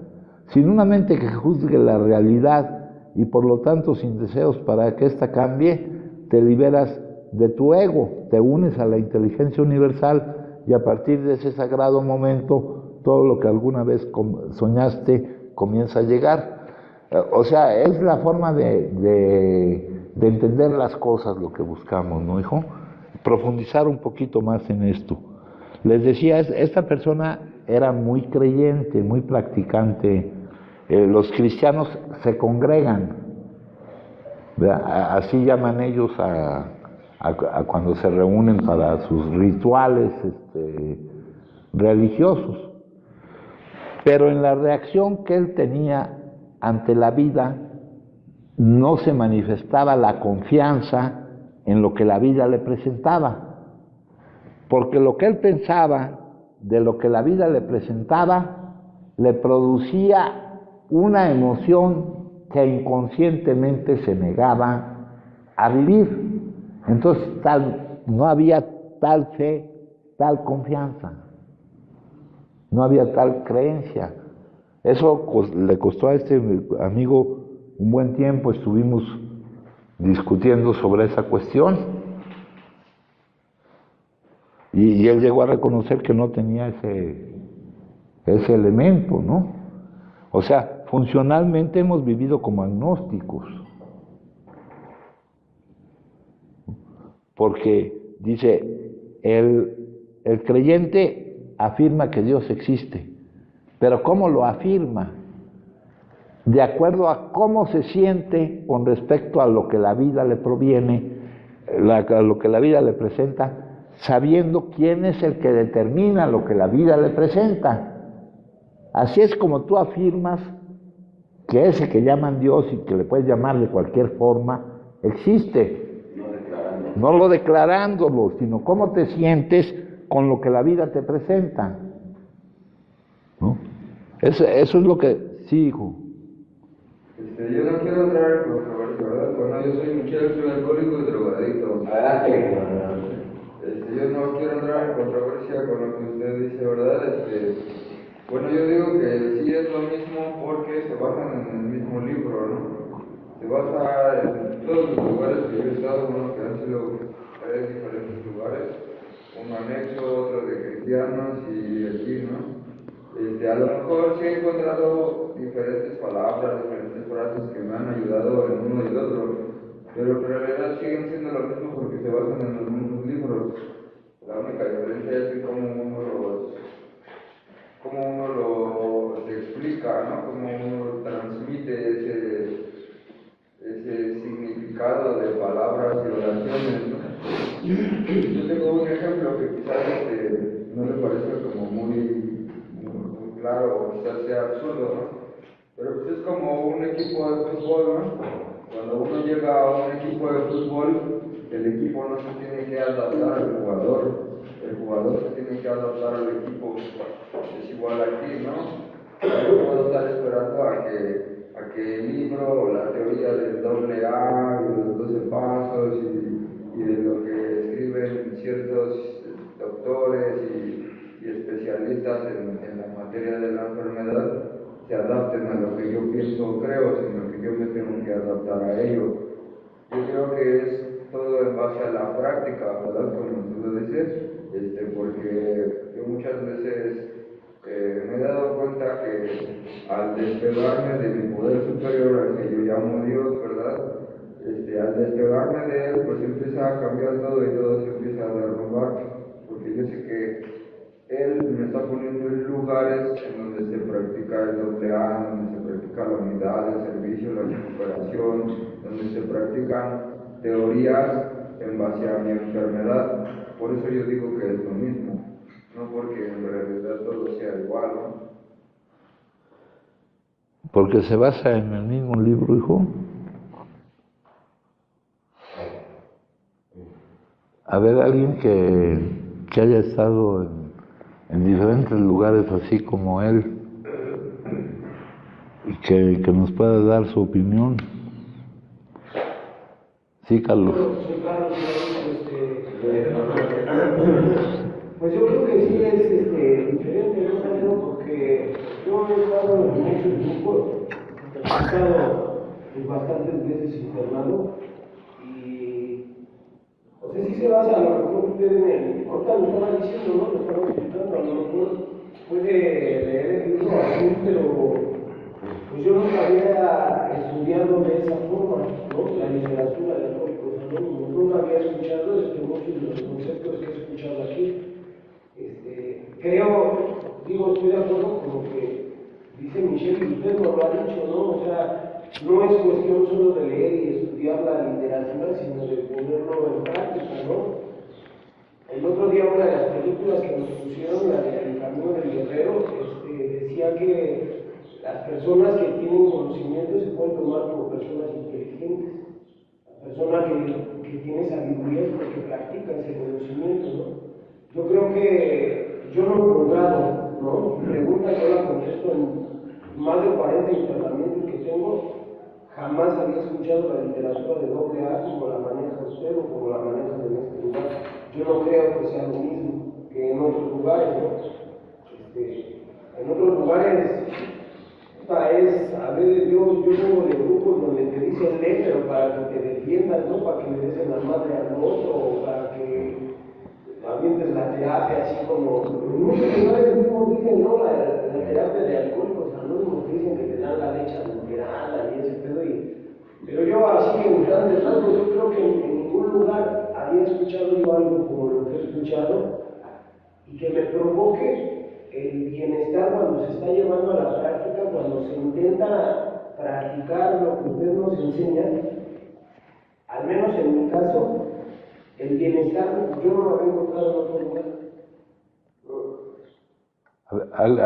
Sin una mente que juzgue la realidad y por lo tanto sin deseos para que ésta cambie, te liberas de tu ego, te unes a la inteligencia universal y a partir de ese sagrado momento todo lo que alguna vez soñaste comienza a llegar. O sea, es la forma de entender las cosas lo que buscamos, ¿no, hijo? Profundizar un poquito más en esto. Les decía, esta persona era muy creyente, muy practicante. Los cristianos se congregan, ¿verdad? Así llaman ellos a cuando se reúnen para sus rituales religiosos. Pero en la reacción que él tenía ante la vida no se manifestaba la confianza en lo que la vida le presentaba, porque lo que él pensaba de lo que la vida le presentaba le producía una emoción que inconscientemente se negaba a vivir. Entonces, no había tal fe, tal confianza, no había tal creencia. Eso le costó a este amigo un buen tiempo, estuvimos discutiendo sobre esa cuestión y él llegó a reconocer que no tenía ese elemento, ¿no? O sea, funcionalmente hemos vivido como agnósticos, porque dice, el creyente afirma que Dios existe, pero ¿cómo lo afirma? De acuerdo a cómo se siente con respecto a lo que la vida le proviene, a lo que la vida le presenta, sabiendo quién es el que determina lo que la vida le presenta. Así es como tú afirmas que ese que llaman Dios y que le puedes llamar de cualquier forma, existe. No lo declarándolo, sino cómo te sientes con lo que la vida te presenta, ¿no? Eso es lo que... Sí, hijo. Yo no quiero entrar en controversia, ¿verdad? Bueno, yo soy Michelle, soy alcohólico y drogadicto. Adelante. Yo no quiero entrar en controversia con lo que usted dice, ¿verdad? Bueno, yo digo que sí es lo mismo porque se basan en el mismo libro, ¿no? Se basa en todos los lugares que yo he estado, bueno, que han sido 3 diferentes lugares, uno anexo, otro de cristianos y aquí, ¿no? A lo mejor sí he encontrado diferentes palabras, diferentes frases que me han ayudado en uno y el otro, pero en realidad siguen siendo lo mismo porque se basan en los mismos libros. La única diferencia es en cómo uno los explica, ¿no? Cómo uno transmite ese significado de palabras y oraciones, ¿no? Yo tengo un ejemplo que quizás no le parezca como muy claro o quizás sea absurdo, ¿no? Pero pues es como un equipo de fútbol, ¿no? Cuando uno llega a un equipo de fútbol, el equipo no se tiene que adaptar al jugador, el jugador se tiene que adaptar al equipo. Es igual aquí, ¿no? Yo puedo estar esperando a que el libro o la teoría del doble A y de los 12 pasos y de lo que escriben ciertos doctores y especialistas en la materia de la enfermedad se adapten a lo que yo pienso o creo, sino que yo me tengo que adaptar a ello. Yo creo que es todo en base a la práctica, ¿verdad? Como tú lo dices, porque yo muchas veces me he dado cuenta que al despegarme de mi poder superior, al que yo llamo Dios, ¿verdad? Al despegarme de él, pues empieza a cambiar todo y todo se empieza a derrumbar, porque yo sé que él me está poniendo en lugares en donde se practica el doble A, donde se practica la unidad, el servicio, la recuperación, donde se practican teorías en base a mi enfermedad. Por eso yo digo que es lo mismo, no porque en realidad todo sea igual, ¿no? Porque se basa en el mismo libro, hijo. A ver, alguien que haya estado en diferentes lugares así como él y que nos pueda dar su opinión. Sí, Carlos. Soy Carlos, pues yo creo que sí es diferente, ¿no? Porque yo he estado en muchos grupos, he estado bastantes veces internado y no sé si se basa a lo mejor usted ahorita lo estaba diciendo, ¿no? Lo estaba explicando, a lo mejor puede leer el libro así, pero pues yo nunca había estudiado de esa forma, ¿no? La literatura de Alcohólicos Anónimos, nunca había escuchado muchos de los conceptos que he escuchado aquí. Estoy de acuerdo con lo que dice Michelle y usted nos lo ha dicho, ¿no? O sea, no es cuestión solo de leer y estudiar la literatura, sino de ponerlo en práctica, ¿no? El otro día una de las películas que nos pusieron, la de El Camino del Guerrero, decía que las personas que tienen conocimiento se pueden tomar como personas inteligentes. La persona que tiene sabiduría es porque practica ese conocimiento, ¿no? Yo creo que yo no lo he encontrado, ¿no? Su pregunta yo la contesto en más de 40 internamientos que tengo. jamás había escuchado la literatura de AA como la maneja usted o como la manejan en este lugar. Yo no creo que sea lo mismo que en otros lugares, ¿no? En otros lugares, a ver, yo vengo de grupos donde te dicen lee, pero para que te defiendas, ¿no? Para que le des en la madre al otro, o para que avientes la terapia, así como, en muchos lugares mismos dicen, ¿no? La terapia de alcohólicos anónimos, que dicen que te dan la leche adulterada y ese pedo, pero yo así en grandes rasgos, yo creo que en ningún lugar había escuchado yo algo como lo que he escuchado y que me provoque el bienestar cuando se está llevando a la práctica, cuando se intenta practicar lo que usted nos enseña, al menos en mi caso, el bienestar yo no lo había encontrado en otro lugar.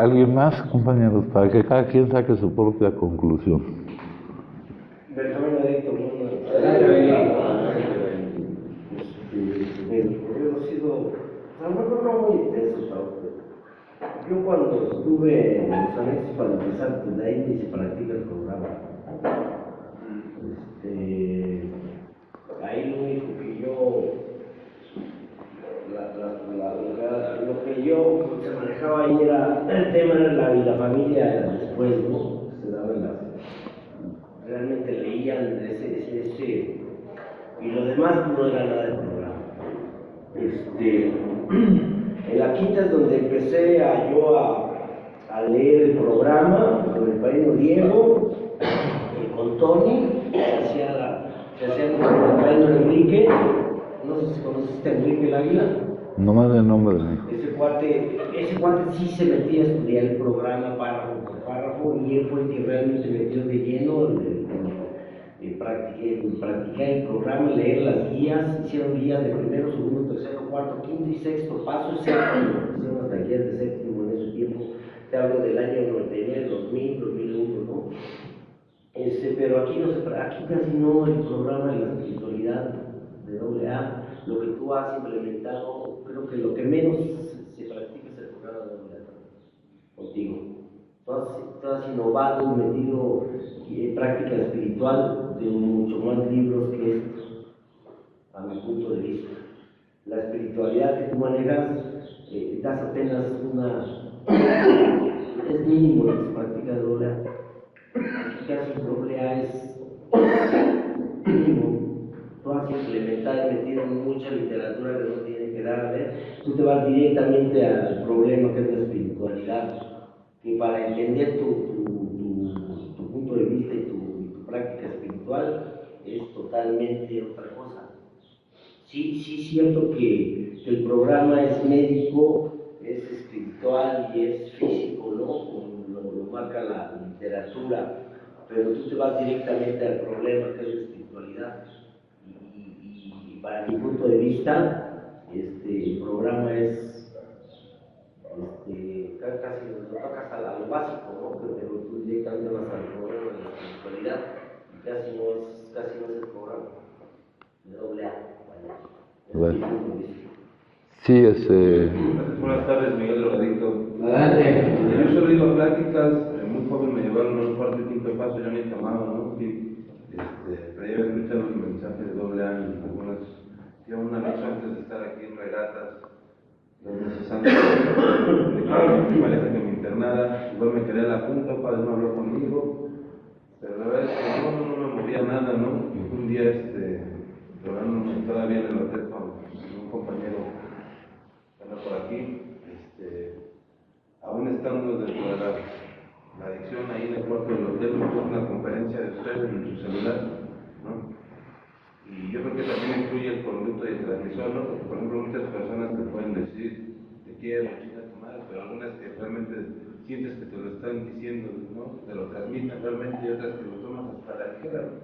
¿Alguien más, compañeros? Para que cada quien saque su propia conclusión. Benjamín Adicto, mi recorrido ha sido, a lo mejor no muy extenso, pero yo cuando estuve en los anexos para empezar, pues de ahí ni se practica el programa. Ahí lo único que yo, lo que yo se manejaba ahí era, el tema era la familia después, ¿no? Se daban realmente leían ese, y lo demás no era nada del programa. En la quinta es donde empecé yo a leer el programa con el padrino Diego, con Tony, se hacía con el padrino Enrique, no sé si conoces a Enrique el Águila. No me dé nombre de mí. Ese cuate sí se metía a estudiar el programa párrafo por párrafo y él fue el que realmente metió de lleno en practicar el programa, leer las guías, hicieron guías de primero, segundo, tercero, cuarto, quinto y sexto paso, séptimo, hicieron hasta guías de séptimo en ese tiempo, te hablo del año 99, 2000, 2001, ¿no? Pero aquí casi no, el programa de la espiritualidad de AA, lo que tú has implementado, creo que lo que menos se practica es el programa de AA, contigo. Tú has innovado, metido práctica espiritual de mucho más libros que estos, a mi punto de vista. La espiritualidad que tú manejas, das apenas es mínimo lo que se practica de AA. Casi AA es mínimo. Tú has implementado y metido mucha literatura que no tiene que dar a ver. Tú te vas directamente al problema que es la espiritualidad, que para entender tu punto de vista y tu práctica espiritual es totalmente otra cosa. Sí, es cierto que el programa es médico, es espiritual y es físico, ¿no? Como lo marca la literatura, pero tú te vas directamente al problema que es la espiritualidad. Y para mi punto de vista, el programa es casi lo tocas a lo básico, ¿no? Pero tú directamente vas al problema de la espiritualidad y casi no es el programa de AA. Bueno. Sí, Buenas tardes, Miguel Drogadicto. Adelante. Yo solo iba a pláticas, muy joven me llevaron a un cuarto y quinto paso, yo ni tomaba, ¿no? Pero ya había escuchado los mensajes de AA en algunas, ya una noche antes de estar aquí en Regatas, 2 meses antes, mi pareja que me internara, igual me quería la punta, padre no habló conmigo, pero la verdad es que no me movía nada, ¿no? Un día, drogándome todavía en el hotel con un compañero que anda por aquí, aún estando dentro de la adicción ahí en el cuarto del hotel, me puso una conferencia de ustedes en su celular, ¿no? Y yo creo que también influye el conducto y el transmisor, ¿no? Porque, por ejemplo, muchas personas te pueden decir, te quiero, chinga tu madre, pero algunas que realmente sientes que te lo están diciendo, ¿no? Te lo transmiten realmente y otras que lo tomas hasta la ligera, ¿no?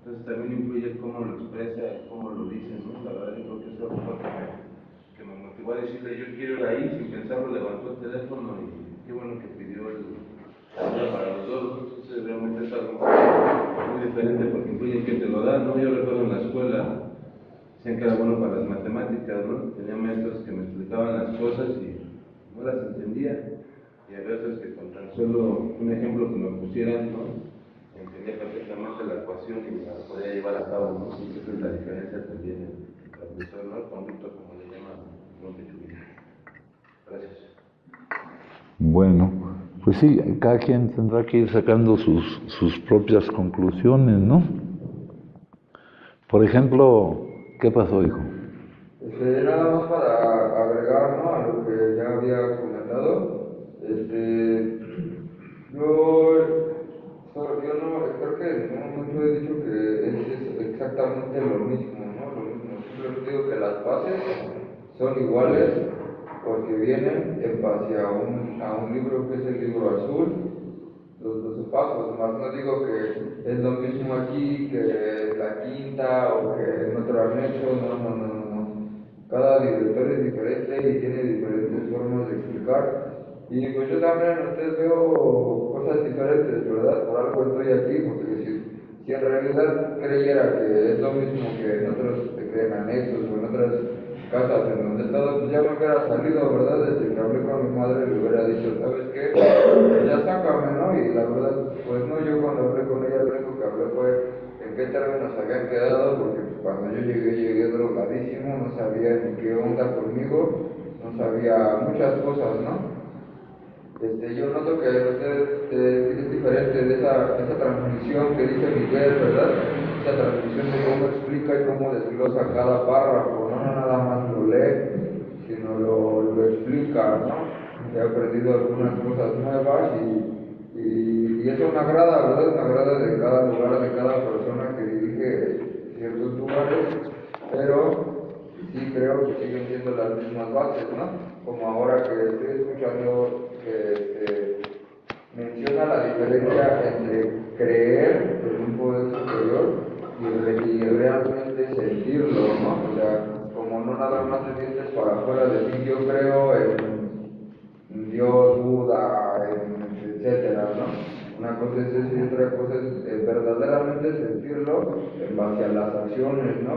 Entonces también influye cómo lo expresa, cómo lo dice, ¿no? La verdad yo creo que eso fue que me motivó a decirle, yo quiero ir ahí, sin pensarlo levantó el teléfono y qué bueno que pidió para los dos. Entonces realmente es algo muy diferente porque influye que te lo da, ¿no? Yo recuerdo en la escuela, decían que era bueno para las matemáticas, ¿no? Tenía maestros que me explicaban las cosas y no las entendía. Y a veces que con tan solo un ejemplo que me pusieran, ¿no? En que entendía perfectamente la ecuación y la podía llevar a cabo, ¿no? Y esa es la diferencia también en el profesor, ¿no? El conducto, como le llaman, ¿no? Gracias. Bueno, pues sí, cada quien tendrá que ir sacando sus propias conclusiones, ¿no? Por ejemplo, ¿qué pasó, hijo? Nada más para agregar, ¿no?, a lo que ya había comentado, yo no, creo que en un momento he dicho que es exactamente lo mismo, ¿no? Lo mismo, simplemente digo que las bases son iguales porque vienen en base a un libro que es el libro azul, los 12 pasos, más no digo que es lo mismo aquí que la quinta o que en otro anexo, no. Cada director es diferente y tiene diferentes formas de explicar. Y pues yo también en ustedes veo cosas diferentes, ¿verdad? Por algo estoy aquí, porque si en realidad creyera que es lo mismo que en otros que en anexos o en otras casas en donde he estado, pues ya me hubiera salido, ¿verdad? Desde que hablé con mi madre le hubiera dicho, ¿sabes qué? Pues ya sácame, ¿no? Y la verdad, pues no, yo cuando hablé con ella, lo único que hablé fue en qué términos habían quedado, porque pues, cuando yo llegué drogadísimo, no sabía ni qué onda conmigo, no sabía muchas cosas, ¿no? Yo noto que usted es diferente de esa transmisión que dice Miguel, ¿verdad? Esa transmisión de cómo explica y cómo desglosa cada párrafo, no nada más lo lee, sino lo explica, ¿no? He aprendido algunas cosas nuevas y eso me agrada, ¿verdad? Me agrada de cada lugar, de cada persona que dirige ciertos lugares, pero sí creo que siguen siendo las mismas bases, ¿no? Como ahora que estoy escuchando que menciona la diferencia entre creer en un poder superior y realmente sentirlo, ¿no? O sea, como no nada más te sientes para afuera decir yo creo en Dios, Buda, etcétera, ¿no? Una cosa es eso y otra cosa es verdaderamente sentirlo en base a las acciones, ¿no?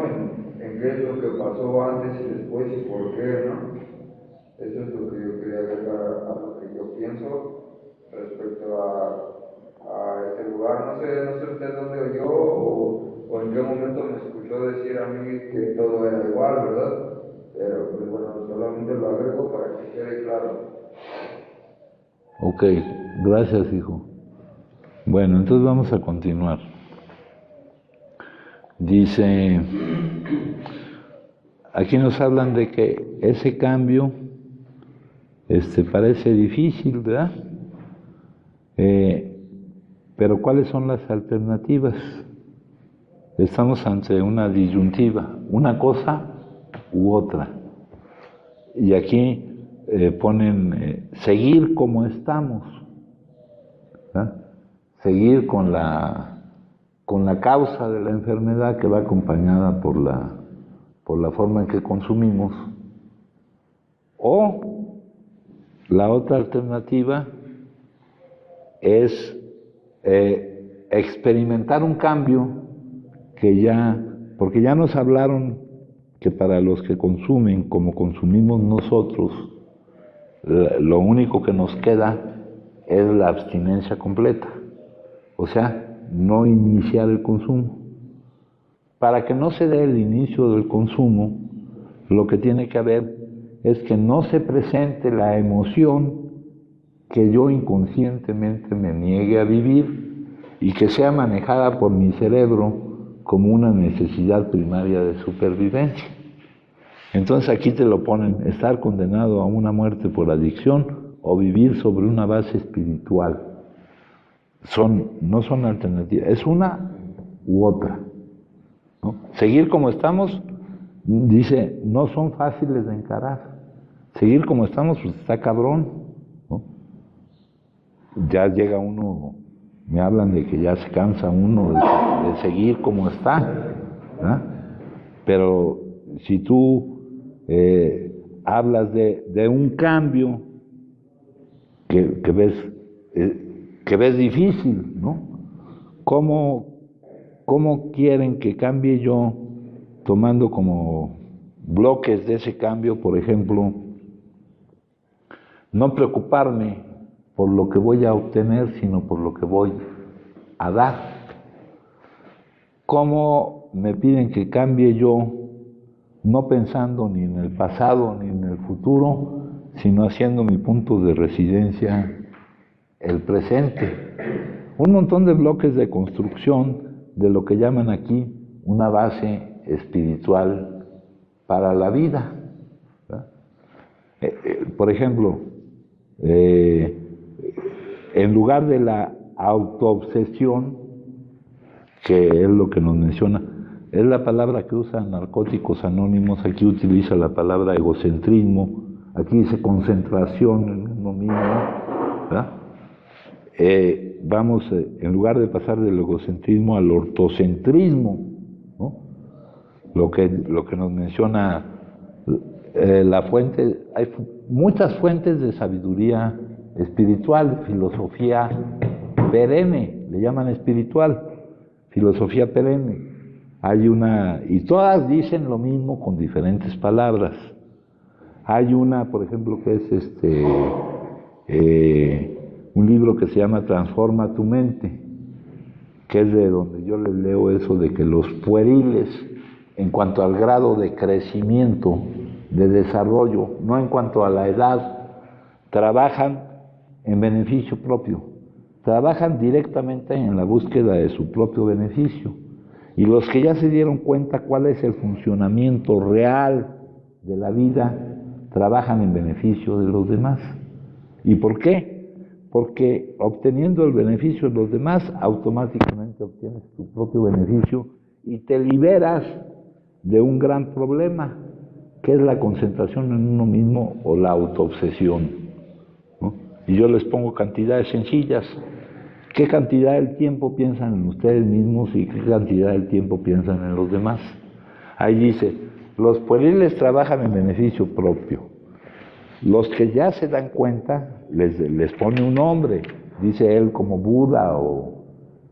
En qué es lo que pasó antes y después y por qué, ¿no? Eso es lo que yo quería agregar a lo que yo pienso respecto a este lugar. No sé usted dónde oyó o en qué momento me escuchó decir a mí que todo era igual, ¿verdad? Pero pues bueno, solamente lo agrego para que quede claro. Ok, gracias, hijo. Bueno, entonces vamos a continuar. Dice, aquí nos hablan de que ese cambio parece difícil, ¿verdad? Pero ¿cuáles son las alternativas? Estamos ante una disyuntiva, una cosa u otra. Y aquí ponen seguir como estamos, ¿verdad? Seguir con la causa de la enfermedad que va acompañada por la forma en que consumimos, o la otra alternativa es experimentar un cambio porque ya nos hablaron que para los que consumen, como consumimos nosotros, lo único que nos queda es la abstinencia completa, o sea, no iniciar el consumo. Para que no se dé el inicio del consumo, lo que tiene que haber es que no se presente la emoción que yo inconscientemente me niegue a vivir y que sea manejada por mi cerebro como una necesidad primaria de supervivencia. Entonces aquí te lo ponen, estar condenado a una muerte por adicción o vivir sobre una base espiritual. No son alternativas, es una u otra, ¿no? Seguir como estamos, dice, no son fáciles de encarar. Seguir como estamos, pues está cabrón, ¿no? Ya llega uno, me hablan de que ya se cansa uno de seguir como está, ¿verdad? Pero si tú hablas de un cambio que ves difícil, ¿no? ¿Cómo quieren que cambie yo tomando como bloques de ese cambio, por ejemplo, no preocuparme por lo que voy a obtener, sino por lo que voy a dar? ¿Cómo me piden que cambie yo, no pensando ni en el pasado ni en el futuro, sino haciendo mi punto de residencia el presente? Un montón de bloques de construcción de lo que llaman aquí una base espiritual para la vida. Por ejemplo, en lugar de la autoobsesión, que es lo que nos menciona, es la palabra que usan Narcóticos Anónimos, aquí utiliza la palabra egocentrismo, aquí dice concentración en uno mismo, ¿verdad? Vamos, en lugar de pasar del egocentrismo al ortocentrismo, ¿no? Lo que nos menciona la fuente, hay muchas fuentes de sabiduría espiritual, filosofía perenne, le llaman espiritual, filosofía perenne. Hay una, y todas dicen lo mismo con diferentes palabras. Hay una, por ejemplo, que es un libro que se llama Transforma tu mente, que es de donde yo les leo eso de que los pueriles, en cuanto al grado de crecimiento, de desarrollo, no en cuanto a la edad, trabajan en beneficio propio, trabajan directamente en la búsqueda de su propio beneficio. Y los que ya se dieron cuenta cuál es el funcionamiento real de la vida, trabajan en beneficio de los demás. ¿Y por qué? Porque obteniendo el beneficio de los demás, automáticamente obtienes tu propio beneficio y te liberas de un gran problema, que es la concentración en uno mismo o la autoobsesión, ¿no? Y yo les pongo cantidades sencillas. ¿Qué cantidad del tiempo piensan en ustedes mismos y qué cantidad del tiempo piensan en los demás? Ahí dice, los pueriles trabajan en beneficio propio. Los que ya se dan cuenta, les pone un nombre, dice él como Buda,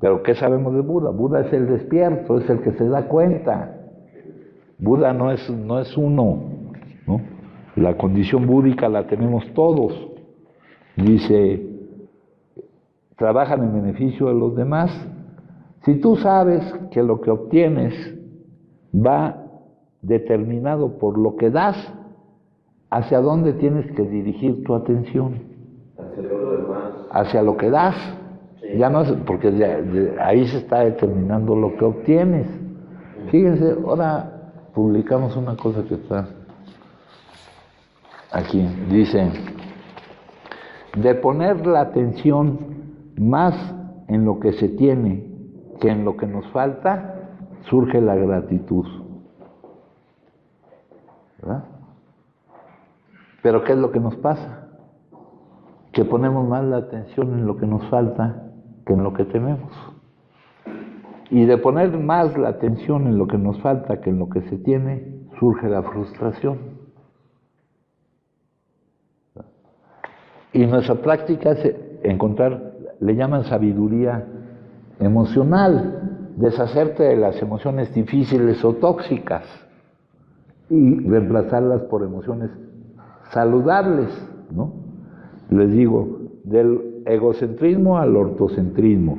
pero ¿qué sabemos de Buda? Buda es el despierto, es el que se da cuenta. Buda no es uno, ¿no? La condición búdica la tenemos todos. Dice, trabajan en beneficio de los demás. Si tú sabes que lo que obtienes va determinado por lo que das, ¿hacia dónde tienes que dirigir tu atención? Hacia lo demás. Hacia lo que das. Sí. Ya no es, porque ahí se está determinando lo que obtienes. Fíjense, ahora publicamos una cosa que está aquí. Dice, de poner la atención más en lo que se tiene que en lo que nos falta, surge la gratitud. ¿Verdad? Pero ¿qué es lo que nos pasa? Que ponemos más la atención en lo que nos falta que en lo que tenemos. Y de poner más la atención en lo que nos falta que en lo que se tiene, surge la frustración. Y nuestra práctica es encontrar, le llaman sabiduría emocional, deshacerte de las emociones difíciles o tóxicas y reemplazarlas por emociones saludables, ¿no? Les digo, del egocentrismo al ortocentrismo.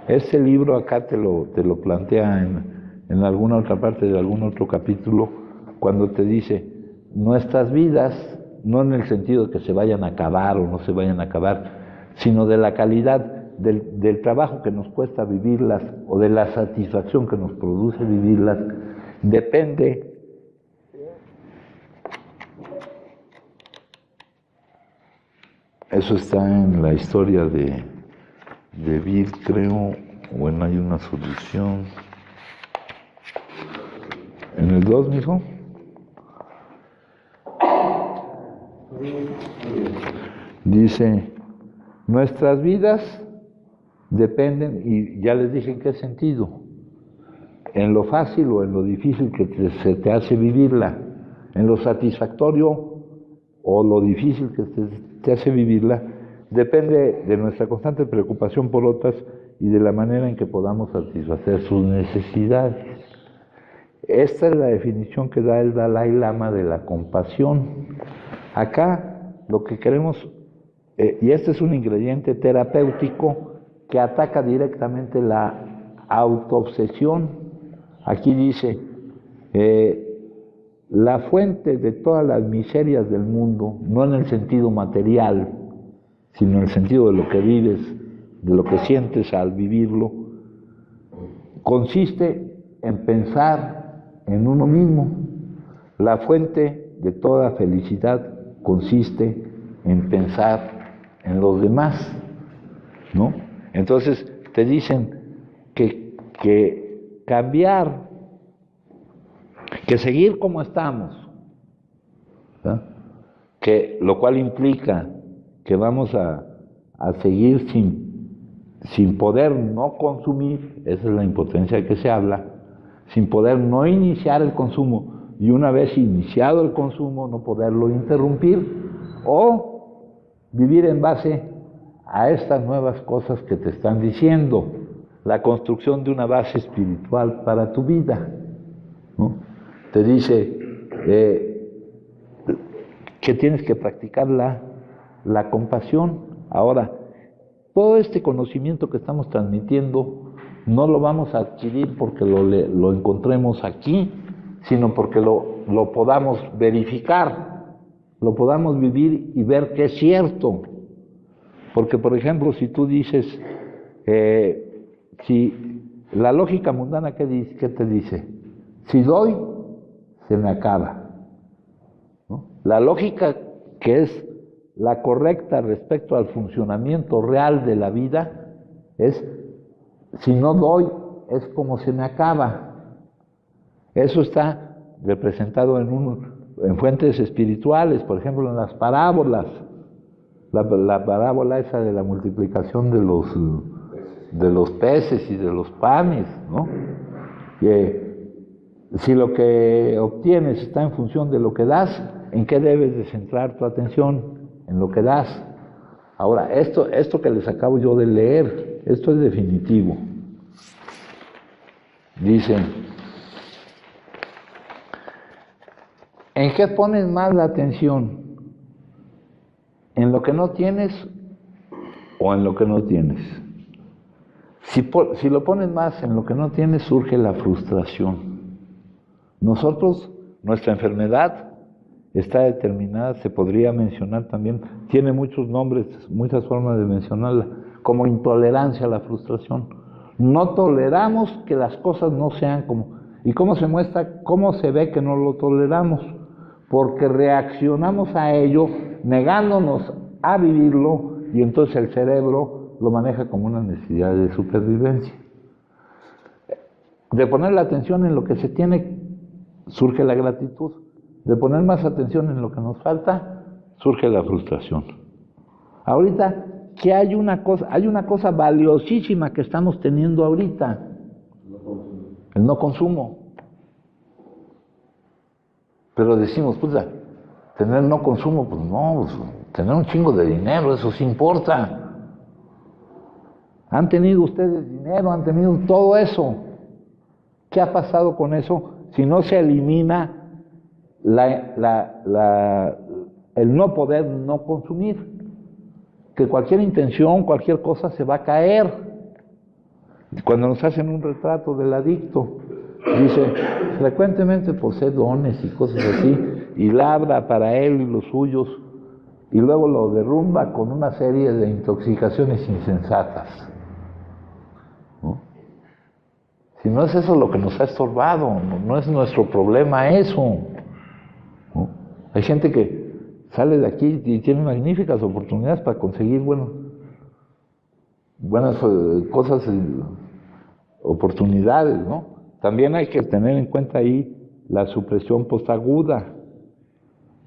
Este libro acá te lo plantea en alguna otra parte de algún otro capítulo, cuando te dice, nuestras vidas, no en el sentido de que se vayan a acabar o no se vayan a acabar, sino de la calidad del trabajo que nos cuesta vivirlas o de la satisfacción que nos produce vivirlas, depende eso está en la historia de Bill, creo. Bueno, hay una solución. ¿En el 2, mijo? Dice, nuestras vidas dependen, y ya les dije en qué sentido, en lo fácil o en lo difícil que se te hace vivirla, en lo satisfactorio o lo difícil que te hace vivirla, depende de nuestra constante preocupación por otras y de la manera en que podamos satisfacer sus necesidades. Esta es la definición que da el Dalai Lama de la compasión. Acá lo que queremos, y este es un ingrediente terapéutico que ataca directamente la autoobsesión. Aquí dice, la fuente de todas las miserias del mundo, no en el sentido material, sino en el sentido de lo que vives, de lo que sientes al vivirlo, consiste en pensar en uno mismo. La fuente de toda felicidad consiste en pensar en los demás, ¿no? Entonces te dicen que cambiar, que seguir como estamos, ¿verdad? Que lo cual implica que vamos a seguir sin poder no consumir, esa es la impotencia de que se habla, sin poder no iniciar el consumo, y una vez iniciado el consumo no poderlo interrumpir, o vivir en base a estas nuevas cosas que te están diciendo, la construcción de una base espiritual para tu vida, ¿no? Te dice que tienes que practicar la compasión. Ahora, todo este conocimiento que estamos transmitiendo no lo vamos a adquirir porque lo encontremos aquí, sino porque lo podamos verificar, lo podamos vivir y ver que es cierto. Porque, por ejemplo, si tú dices, si la lógica mundana, ¿qué te dice? Si doy, se me acaba, ¿no? La lógica que es la correcta respecto al funcionamiento real de la vida es, si no doy, es como se me acaba. Eso está representado en fuentes espirituales, por ejemplo, en las parábolas. La parábola esa de la multiplicación de los peces y de los panes, ¿no? Si lo que obtienes está en función de lo que das, ¿en qué debes de centrar tu atención? En lo que das. Ahora, esto que les acabo yo de leer, esto es definitivo. Dicen, ¿en qué pones más la atención? ¿En lo que no tienes o en lo que no tienes? Si lo pones más en lo que no tienes, surge la frustración. Nosotros, nuestra enfermedad está determinada, se podría mencionar también, tiene muchos nombres, muchas formas de mencionarla, como intolerancia a la frustración. No toleramos que las cosas no sean como... ¿Y cómo se muestra? ¿Cómo se ve que no lo toleramos? Porque reaccionamos a ello negándonos a vivirlo, y entonces el cerebro lo maneja como una necesidad de supervivencia. De poner la atención en lo que se tiene, surge la gratitud. De poner más atención en lo que nos falta, surge la frustración. Ahorita, que hay una cosa valiosísima que estamos teniendo ahorita, el no consumo. Pero decimos, pues, tener no consumo, pues no, pues, tener un chingo de dinero, eso sí importa. Han tenido ustedes dinero, han tenido todo eso. ¿Qué ha pasado con eso si no se elimina el no poder no consumir? Que cualquier intención, cualquier cosa se va a caer. Cuando nos hacen un retrato del adicto, dice, frecuentemente posee dones y cosas así, y labra para él y los suyos, y luego lo derrumba con una serie de intoxicaciones insensatas, ¿no? Si no es eso lo que nos ha estorbado, no es nuestro problema eso, ¿no? Hay gente que sale de aquí y tiene magníficas oportunidades para conseguir buenas cosas, oportunidades, ¿no? También hay que tener en cuenta ahí la supresión postaguda.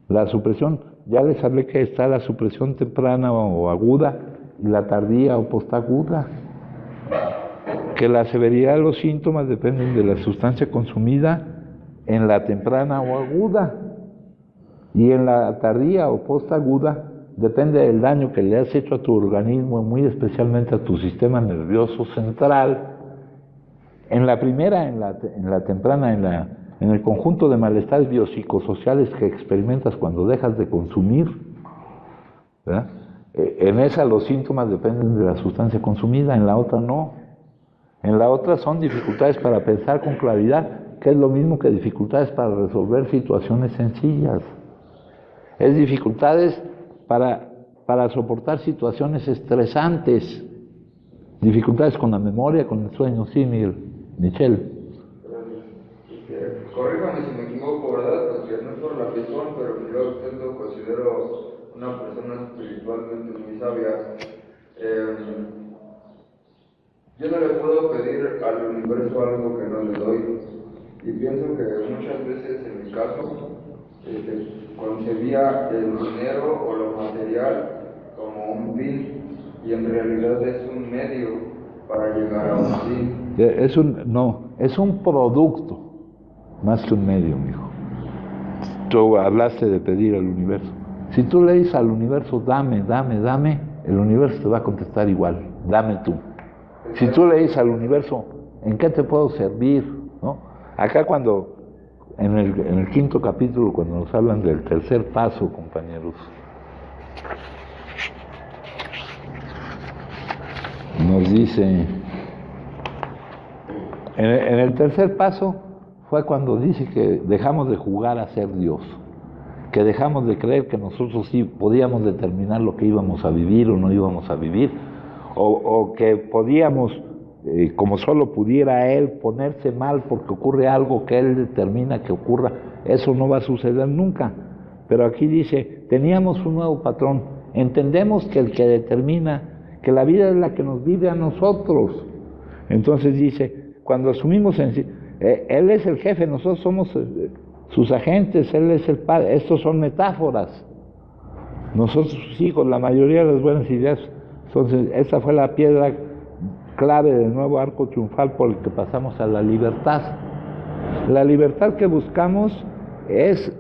La supresión, ya les hablé que está la supresión temprana o aguda y la tardía o postaguda. Que la severidad de los síntomas dependen de la sustancia consumida en la temprana o aguda. Y en la tardía o postaguda depende del daño que le has hecho a tu organismo, muy especialmente a tu sistema nervioso central. En la primera, en la temprana, en el conjunto de malestares biopsicosociales que experimentas cuando dejas de consumir, ¿verdad? En esa los síntomas dependen de la sustancia consumida, en la otra no. En la otra son dificultades para pensar con claridad, que es lo mismo que dificultades para resolver situaciones sencillas. Es dificultades para soportar situaciones estresantes. Dificultades con la memoria, con el sueño, sí, Michelle. Corríjame si me equivoco, ¿verdad? Porque no es por la visión, pero yo a usted lo considero una persona espiritualmente muy sabia. Yo no le puedo pedir al universo algo que no le doy. Y pienso que muchas veces, en mi caso, concebía el dinero o lo material como un fin, y en realidad es un medio para llegar a un fin. Es un producto, más que un medio, mijo. Tú hablaste de pedir al universo. Si tú le dices al universo, dame, el universo te va a contestar igual, dame tú. Si tú le dices al universo, ¿en qué te puedo servir? ¿No? Acá cuando, en el 5º capítulo, cuando nos hablan del tercer paso, compañeros, nos dice, en el tercer paso fue cuando dice que dejamos de jugar a ser Dios, que dejamos de creer que nosotros sí podíamos determinar lo que íbamos a vivir o no íbamos a vivir, o que podíamos, como solo pudiera Él, ponerse mal porque ocurre algo que Él determina que ocurra. Eso no va a suceder nunca. Pero aquí dice, teníamos un nuevo patrón. Entendemos que el que determina, que la vida es la que nos vive a nosotros. Entonces dice, cuando asumimos Él es el jefe, nosotros somos sus agentes, Él es el padre. Estos son metáforas. Nosotros sus hijos, la mayoría de las buenas ideas. Entonces, esa fue la piedra clave del nuevo arco triunfal por el que pasamos a la libertad. La libertad que buscamos es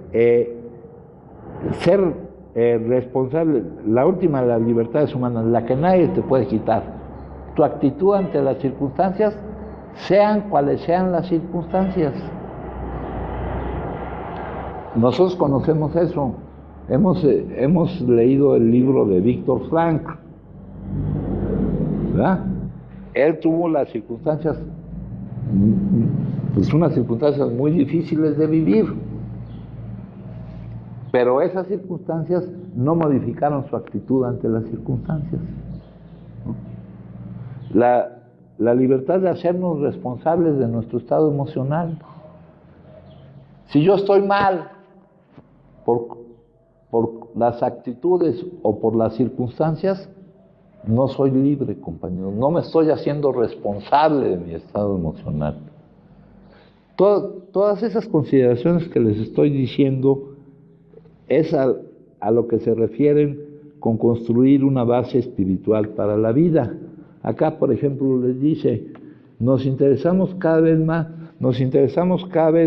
ser responsable. La última de las libertades humanas, la que nadie te puede quitar. Tu actitud ante las circunstancias, sean cuales sean las circunstancias. Nosotros conocemos eso. Hemos leído el libro de Víctor Frank, ¿verdad? Él tuvo las circunstancias, pues unas circunstancias muy difíciles de vivir, pero esas circunstancias no modificaron su actitud ante las circunstancias, ¿no? La libertad de hacernos responsables de nuestro estado emocional. Si yo estoy mal por las actitudes o por las circunstancias, no soy libre, compañero. No me estoy haciendo responsable de mi estado emocional. Todas esas consideraciones que les estoy diciendo es a lo que se refieren con construir una base espiritual para la vida. Acá, por ejemplo, les dice, nos interesamos cada vez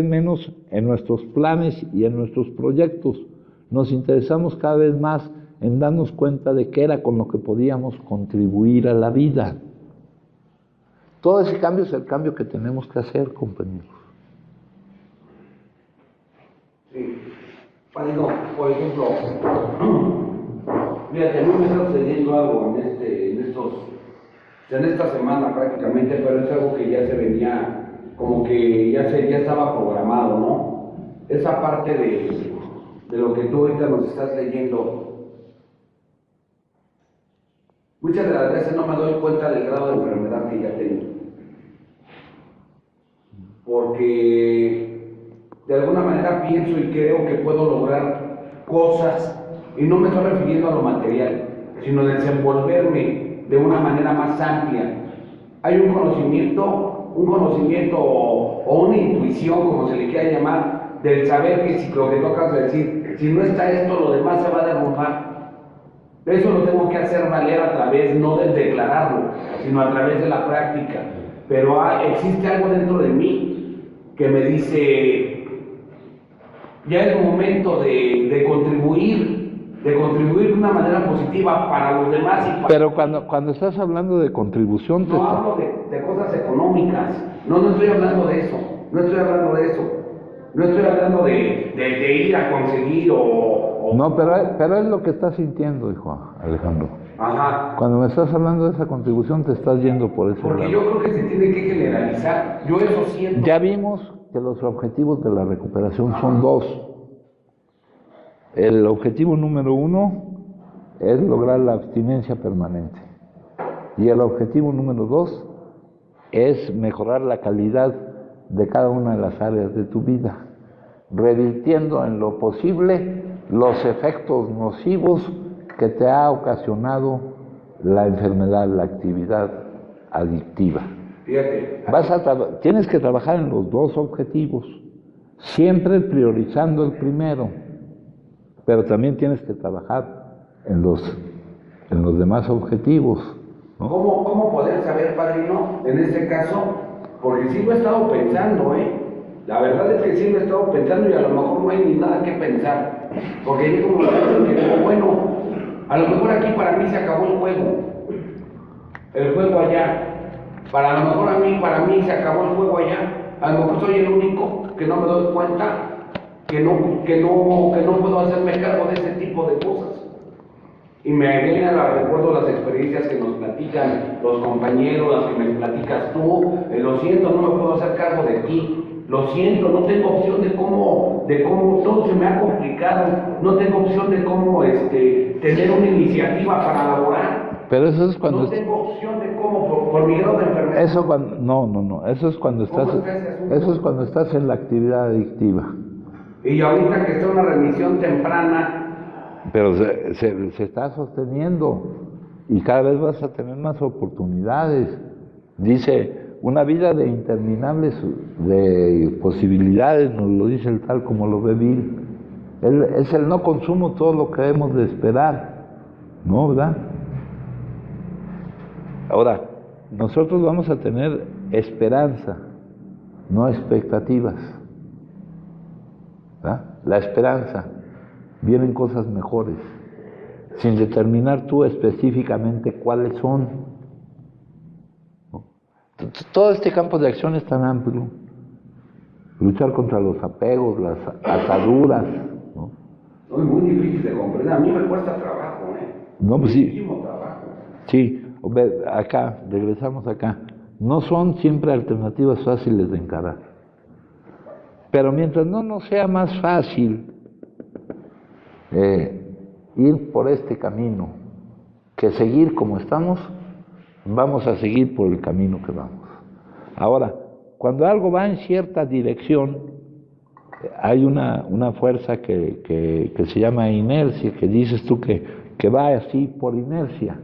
menos en nuestros planes y en nuestros proyectos. Nos interesamos cada vez más en darnos cuenta de qué era con lo que podíamos contribuir a la vida. Todo ese cambio es el cambio que tenemos que hacer, compañeros. Sí. Digo, por ejemplo, fíjate, a mí me está sucediendo algo en esta semana prácticamente, pero es algo que ya se venía, como que ya estaba programado, ¿no? Esa parte de lo que tú ahorita nos estás leyendo. Muchas de las veces no me doy cuenta del grado de enfermedad que ya tengo. Porque de alguna manera pienso y creo que puedo lograr cosas, y no me estoy refiriendo a lo material, sino desenvolverme de una manera más amplia. Hay un conocimiento o una intuición, como se le quiera llamar, del saber que si lo que tocas decir, si no está esto, lo demás se va a derrumbar. Eso lo tengo que hacer valer a través, no de declararlo, sino a través de la práctica. Pero existe algo dentro de mí que me dice, ya es momento de contribuir de una manera positiva para los demás. Pero cuando estás hablando de contribución... No hablo de cosas económicas, no estoy hablando de eso, no estoy hablando de ir a conseguir o... No, pero es lo que estás sintiendo, hijo Alejandro. Ajá. Cuando me estás hablando de esa contribución, te estás yendo por ese Porque lado. yo creo que se tiene que generalizar. Yo eso siento. Ya vimos que los objetivos de la recuperación son dos. El objetivo número 1 es lograr la abstinencia permanente. Y el objetivo número 2 es mejorar la calidad de cada una de las áreas de tu vida, revirtiendo en lo posible los efectos nocivos que te ha ocasionado la enfermedad, la actividad adictiva. Fíjate. Tienes que trabajar en los dos objetivos, siempre priorizando el primero, pero también tienes que trabajar en los demás objetivos, ¿no? ¿Cómo poder saber, padrino, en este caso? Porque sí lo he estado pensando, La verdad es que sí lo he estado pensando y a lo mejor no hay ni nada que pensar. Porque yo como que digo, bueno, a lo mejor aquí para mí se acabó el juego allá. Para lo mejor para mí se acabó el juego allá. A lo mejor soy el único que no me doy cuenta que no puedo hacerme cargo de ese tipo de cosas. Y me vienen recuerdo las experiencias que nos platican los compañeros, las que me platicas tú. Lo siento, no me puedo hacer cargo de ti. Lo siento, no tengo opción de cómo todo se me ha complicado. No tengo opción de cómo tener una iniciativa para elaborar. Pero eso es cuando... No tengo opción de cómo, por mi grado de enfermedad. Eso cuando... No. Eso es cuando estás en la actividad adictiva. Y ahorita que está en una remisión temprana... Pero se está sosteniendo y cada vez vas a tener más oportunidades. Dice, una vida de interminables de posibilidades, nos lo dice el tal como lo ve Bill. Es el no consumo todo lo que hemos de esperar, ¿no? ¿Verdad? Ahora, nosotros vamos a tener esperanza, no expectativas, ¿verdad? La esperanza. Vienen cosas mejores, sin determinar tú específicamente cuáles son. Todo este campo de acción es tan amplio. Luchar contra los apegos, las ataduras, ¿no? No, es muy difícil de comprender. A mí me cuesta trabajo, No, pues sí. Muchísimo trabajo. Sí, acá, regresamos acá. No son siempre alternativas fáciles de encarar. Pero mientras no nos sea más fácil ir por este camino que seguir como estamos, vamos a seguir por el camino que vamos. Ahora, cuando algo va en cierta dirección, hay una fuerza que se llama inercia, que dices tú que va así por inercia.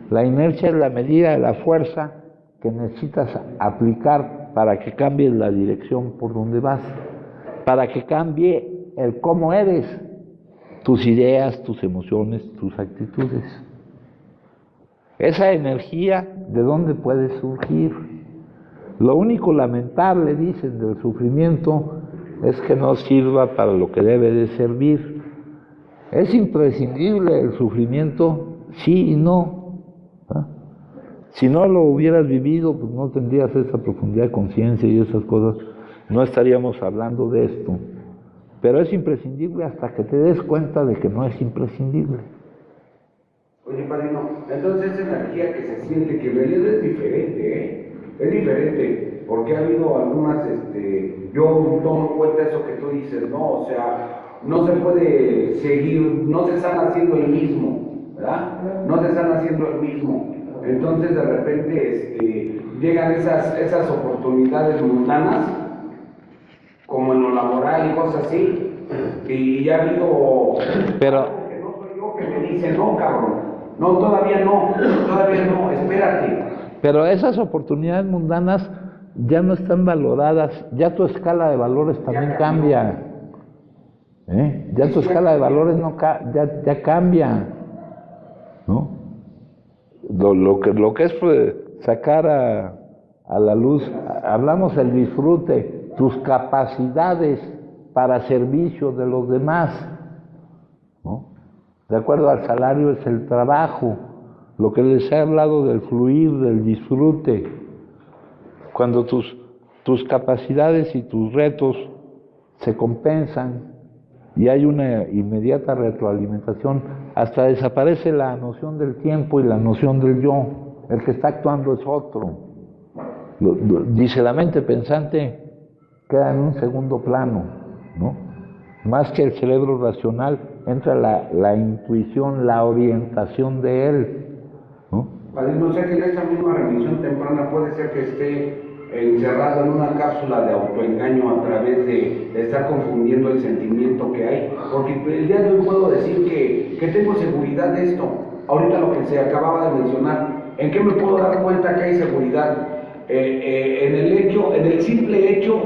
La inercia es la medida de la fuerza que necesitas aplicar para que cambie la dirección por donde vas, para que cambie el cómo eres, tus ideas, tus emociones, tus actitudes. Esa energía, ¿de dónde puede surgir? Lo único lamentable, dicen, del sufrimiento es que no sirva para lo que debe de servir. Es imprescindible el sufrimiento, sí y no. ¿Ah? Si no lo hubieras vivido, pues no tendrías esa profundidad de conciencia y esas cosas, no estaríamos hablando de esto. Pero es imprescindible hasta que te des cuenta de que no es imprescindible. Oye, padrino, entonces esa energía que se siente, que en realidad es diferente, Es diferente, porque ha habido algunas, yo tomo en cuenta eso que tú dices, ¿no? O sea, no se puede seguir, no se están haciendo el mismo, ¿verdad? No se están haciendo el mismo. Entonces, de repente, llegan esas oportunidades mundanas, como en lo laboral y cosas así, y ya ha habido... Pero... que no soy yo que me dice, no, cabrón, no, todavía no, espérate. Pero esas oportunidades mundanas ya no están valoradas, ya tu escala de valores también cambia. Ya tu escala de valores ya cambia, ¿no? Lo que es sacar a la luz, hablamos del disfrute, tus capacidades para servicio de los demás, ¿no? De acuerdo al salario es el trabajo. Lo que les he hablado del fluir, del disfrute, cuando tus capacidades y tus retos se compensan y hay una inmediata retroalimentación, hasta desaparece la noción del tiempo y la noción del yo. El que está actuando es otro. Dice, la mente pensante queda en un segundo plano, ¿no? Más que el cerebro racional, entra la intuición, la orientación de él, ¿no? Padrino, o sea que en esta misma remisión temprana puede ser que esté encerrado en una cápsula de autoengaño a través de estar confundiendo el sentimiento que hay, porque el día de hoy puedo decir que tengo seguridad de esto. Ahorita lo que se acababa de mencionar, ¿en qué me puedo dar cuenta que hay seguridad? En el simple hecho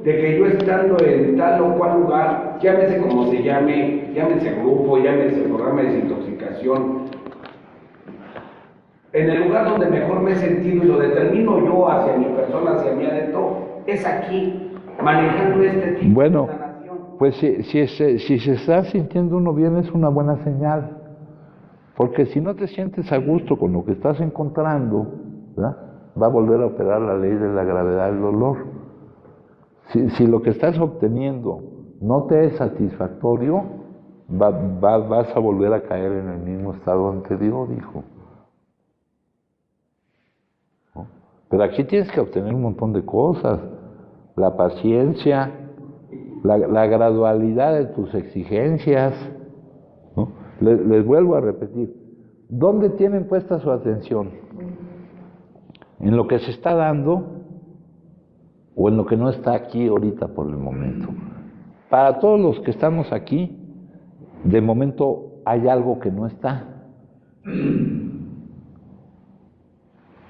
de que yo estando en tal o cual lugar, llámese como se llame, llámese grupo, llámese programa de desintoxicación, en el lugar donde mejor me he sentido y lo determino yo hacia mi persona, hacia mi adentro, es aquí, manejando este tipo bueno, de sanación. Pues si se está sintiendo uno bien, es una buena señal. Porque si no te sientes a gusto con lo que estás encontrando, ¿verdad?, va a volver a operar la ley de la gravedad del dolor. Si lo que estás obteniendo no te es satisfactorio, vas a volver a caer en el mismo estado anterior, hijo. ¿No? Pero aquí tienes que obtener un montón de cosas. La paciencia, la gradualidad de tus exigencias, ¿no? Les vuelvo a repetir, ¿dónde tienen puesta su atención? ¿En lo que se está dando o en lo que no está aquí ahorita por el momento? Para todos los que estamos aquí, de momento hay algo que no está,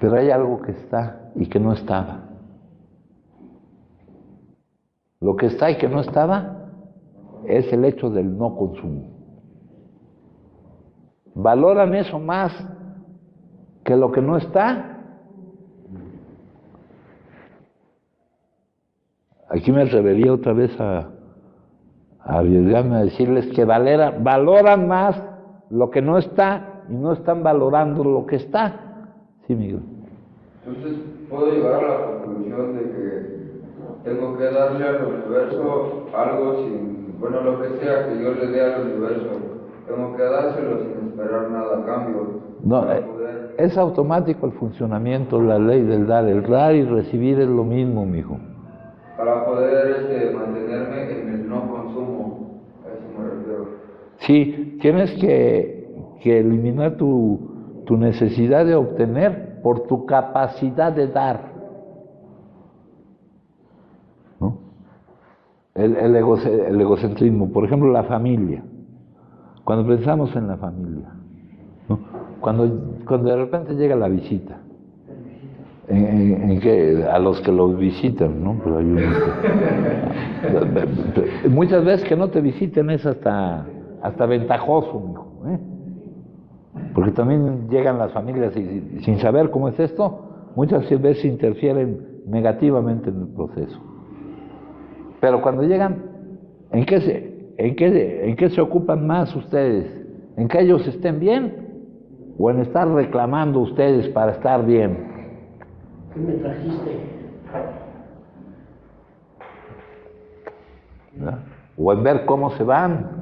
pero hay algo que está y que no estaba. Lo que está y que no estaba es el hecho del no consumo. ¿Valoran eso más que lo que no está? Aquí me atrevería otra vez a arriesgarme a decirles que valoran más lo que no está y no están valorando lo que está. Sí, Miguel. Entonces, puedo llegar a la conclusión de que tengo que darle al universo algo sin, bueno, lo que sea que yo le dé al universo, tengo que dárselo sin esperar nada a cambio. No, es automático el funcionamiento, la ley del dar. El dar y recibir es lo mismo, mijo. Para poder mantenerme en el no consumo, a eso me refiero. Sí, tienes que eliminar tu necesidad de obtener por tu capacidad de dar, ¿no? El egocentrismo, por ejemplo, la familia. Cuando pensamos en la familia, ¿no? Cuando de repente llega la visita, en que a los que los visitan, ¿no? Pero hay unos que, muchas veces que no te visiten es hasta ventajoso, mijo, ¿eh? Porque también llegan las familias y sin saber cómo es esto, muchas veces interfieren negativamente en el proceso. Pero cuando llegan, ¿en qué se ocupan más ustedes? ¿En que ellos estén bien? ¿O en estar reclamando ustedes para estar bien? ¿Qué me trajiste? ¿Verdad? O en ver cómo se van.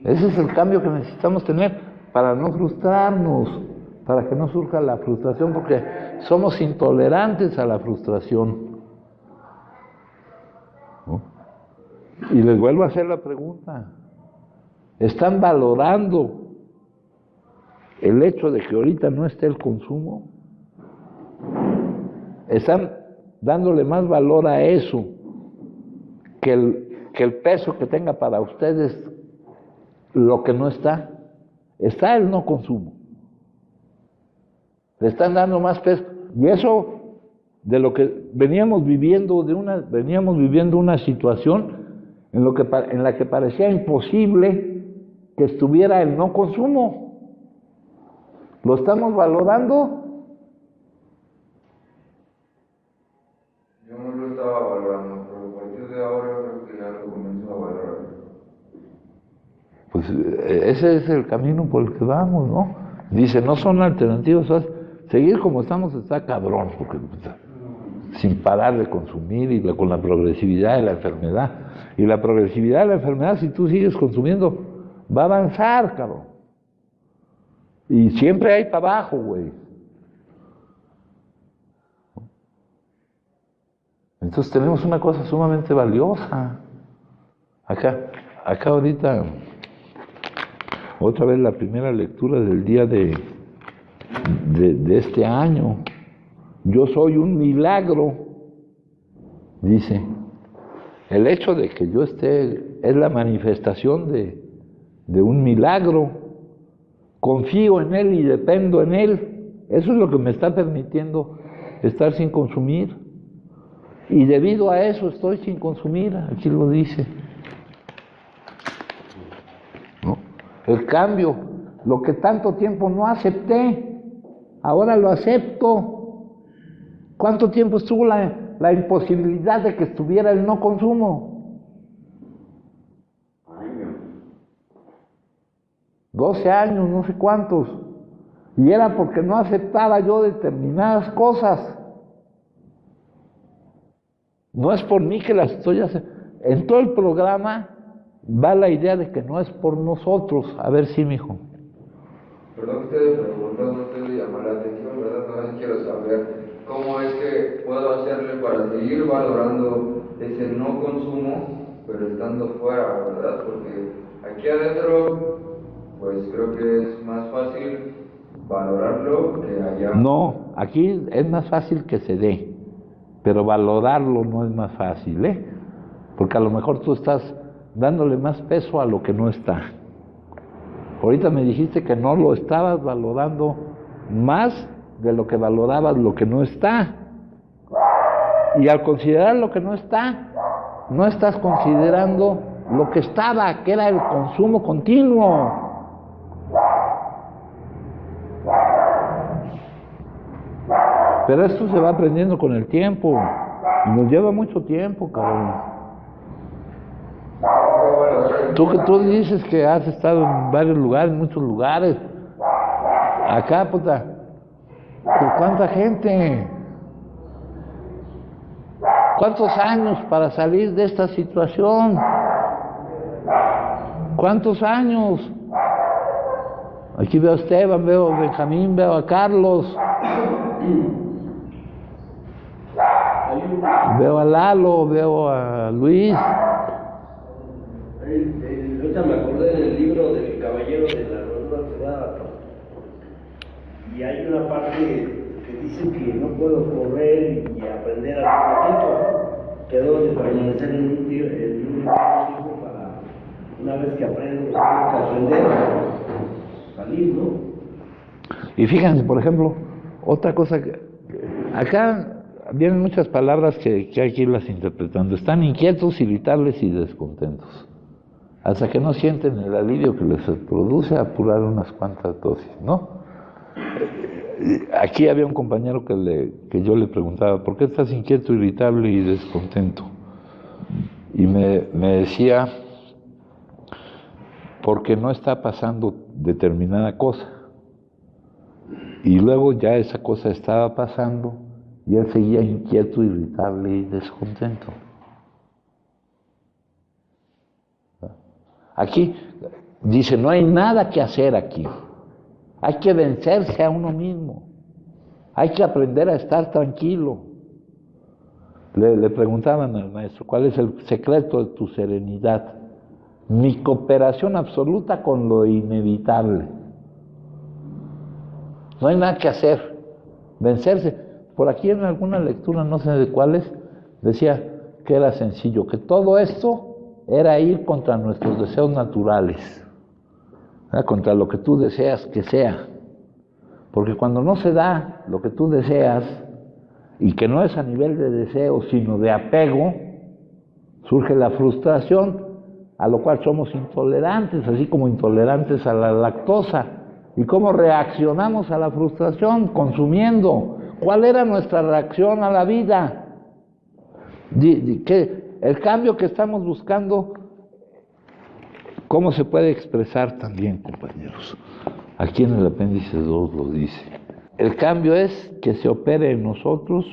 Ese es el cambio que necesitamos tener para no frustrarnos, para que no surja la frustración, porque somos intolerantes a la frustración, ¿no? Y les vuelvo a hacer la pregunta, ¿están valorando el hecho de que ahorita no esté el consumo? ¿Están dándole más valor a eso que el peso que tenga para ustedes lo que no está? Está el no consumo. Le están dando más peso. Y eso de lo que veníamos viviendo una situación en la que parecía imposible que estuviera el no consumo. ¿Lo estamos valorando? Yo no lo estaba valorando, pero a partir de ahora creo que ya lo comienzo a valorar. Pues ese es el camino por el que vamos, ¿no? Dice, no son alternativas, ¿sabes? Seguir como estamos está cabrón, porque sin parar de consumir y con la progresividad de la enfermedad. Y la progresividad de la enfermedad, si tú sigues consumiendo, va a avanzar, cabrón. Y siempre hay para abajo, güey. Entonces tenemos una cosa sumamente valiosa. Acá ahorita, otra vez la primera lectura del día de este año. Yo soy un milagro, dice. El hecho de que yo esté es la manifestación de un milagro. Confío en Él y dependo en Él. Eso es lo que me está permitiendo estar sin consumir. Y debido a eso estoy sin consumir, aquí lo dice. ¿No? El cambio, lo que tanto tiempo no acepté, ahora lo acepto. ¿Cuánto tiempo estuvo la imposibilidad de que estuviera el no consumo? 12 años, no sé cuántos. Y era porque no aceptaba yo determinadas cosas. No es por mí que las estoy haciendo. En todo el programa va la idea de que no es por nosotros. A ver si, mijo. Perdón que esté preguntando, no te llamar la atención, ¿verdad? También quiero saber cómo es que puedo hacerle para seguir valorando ese no consumo, pero estando fuera, ¿verdad? Porque aquí adentro, pues creo que es más fácil valorarlo que allá. No, aquí es más fácil que se dé, pero valorarlo no es más fácil, ¿eh? Porque a lo mejor tú estás dándole más peso a lo que no está. Ahorita me dijiste que no lo estabas valorando más de lo que valorabas lo que no está. Y al considerar lo que no está, no estás considerando lo que estaba, que era el consumo continuo. Pero esto se va aprendiendo con el tiempo. Y nos lleva mucho tiempo, cabrón. Tú dices que has estado en varios lugares, en muchos lugares. Acá, puta, ¿cuánta gente? ¿Cuántos años para salir de esta situación? ¿Cuántos años? Aquí veo a Esteban, veo a Benjamín, veo a Carlos. Veo a Lalo, veo a Luis. Ahorita me acordé del libro del Caballero de la Armadura Dorada. Y hay una parte que dice que no puedo correr y aprender al mismo tiempo. Que debo de permanecer en un tiempo para, una vez que aprendo, tengo que aprender a salir, ¿no? Y fíjense, por ejemplo, otra cosa que acá vienen muchas palabras que hay que irlas interpretando. Están inquietos, irritables y descontentos. Hasta que no sienten el alivio que les produce apurar unas cuantas dosis, ¿no? Aquí había un compañero que yo le preguntaba, ¿por qué estás inquieto, irritable y descontento? Y me decía, porque no está pasando determinada cosa. Y luego ya esa cosa estaba pasando y él seguía inquieto, irritable y descontento. Aquí dice, no hay nada que hacer aquí. Hay que vencerse a uno mismo. Hay que aprender a estar tranquilo. Le preguntaban al maestro, ¿cuál es el secreto de tu serenidad? Mi cooperación absoluta con lo inevitable. No hay nada que hacer. Vencerse. Por aquí en alguna lectura, no sé de cuáles, decía que era sencillo, que todo esto era ir contra nuestros deseos naturales, contra lo que tú deseas que sea. Porque cuando no se da lo que tú deseas, y que no es a nivel de deseo, sino de apego, surge la frustración, a lo cual somos intolerantes, así como intolerantes a la lactosa. ¿Y cómo reaccionamos a la frustración? Consumiendo. ¿Cuál era nuestra reacción a la vida? El cambio que estamos buscando, ¿cómo se puede expresar también, compañeros? Aquí en el apéndice 2 lo dice. El cambio es que se opere en nosotros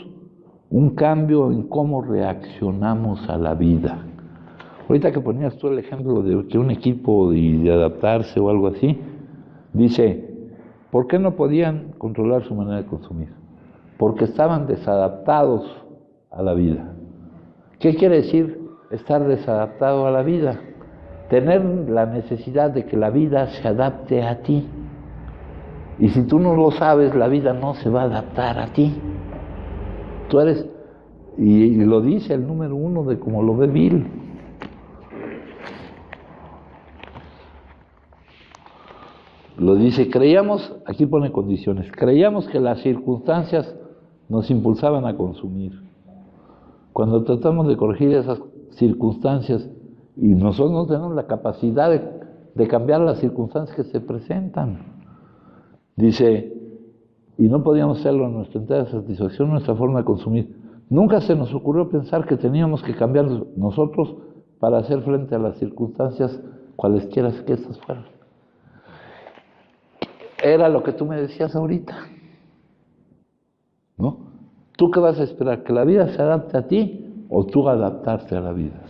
un cambio en cómo reaccionamos a la vida. Ahorita que ponías tú el ejemplo de que un equipo de adaptarse o algo así, dice, ¿por qué no podían controlar su manera de consumir? Porque estaban desadaptados a la vida. ¿Qué quiere decir estar desadaptado a la vida? Tener la necesidad de que la vida se adapte a ti. Y si tú no lo sabes, la vida no se va a adaptar a ti. Tú eres, y lo dice el número 1 de cómo lo ve Bill. Lo dice, creíamos, aquí pone condiciones, creíamos que las circunstancias nos impulsaban a consumir. Cuando tratamos de corregir esas circunstancias, y nosotros no tenemos la capacidad de cambiar las circunstancias que se presentan. Dice, y no podíamos hacerlo en nuestra entera satisfacción, nuestra forma de consumir. Nunca se nos ocurrió pensar que teníamos que cambiar nosotros para hacer frente a las circunstancias, cualesquiera que estas fueran. Era lo que tú me decías ahorita, ¿no? ¿Tú qué vas a esperar? ¿Que la vida se adapte a ti o tú adaptarte a la vida?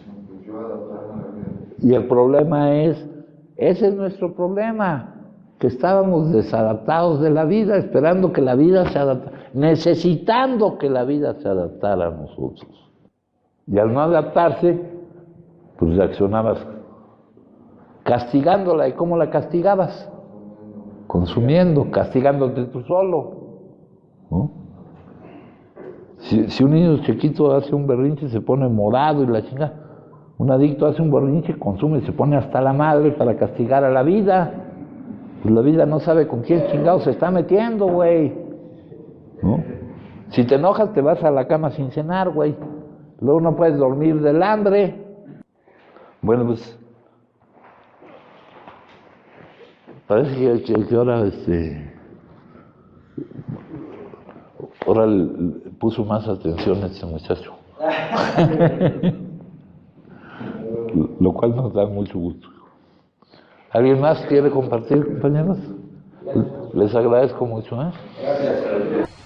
Yo adaptarme a la vida. Y el problema es, ese es nuestro problema, que estábamos desadaptados de la vida, esperando que la vida se adaptara, necesitando que la vida se adaptara a nosotros. Y al no adaptarse, pues reaccionabas castigándola. ¿Y cómo la castigabas? Consumiendo, castigándote tú solo, ¿no? Si un niño chiquito hace un berrinche, se pone morado y la chinga. Un adicto hace un berrinche, consume y se pone hasta la madre para castigar a la vida. Pues la vida no sabe con quién chingado se está metiendo, güey, ¿no? Si te enojas, te vas a la cama sin cenar, güey. Luego no puedes dormir del hambre. Bueno, pues parece que ahora ahora puso más atención a este muchacho. Lo cual nos da mucho gusto. ¿Alguien más quiere compartir, compañeros? Les agradezco mucho, ¿eh? Gracias.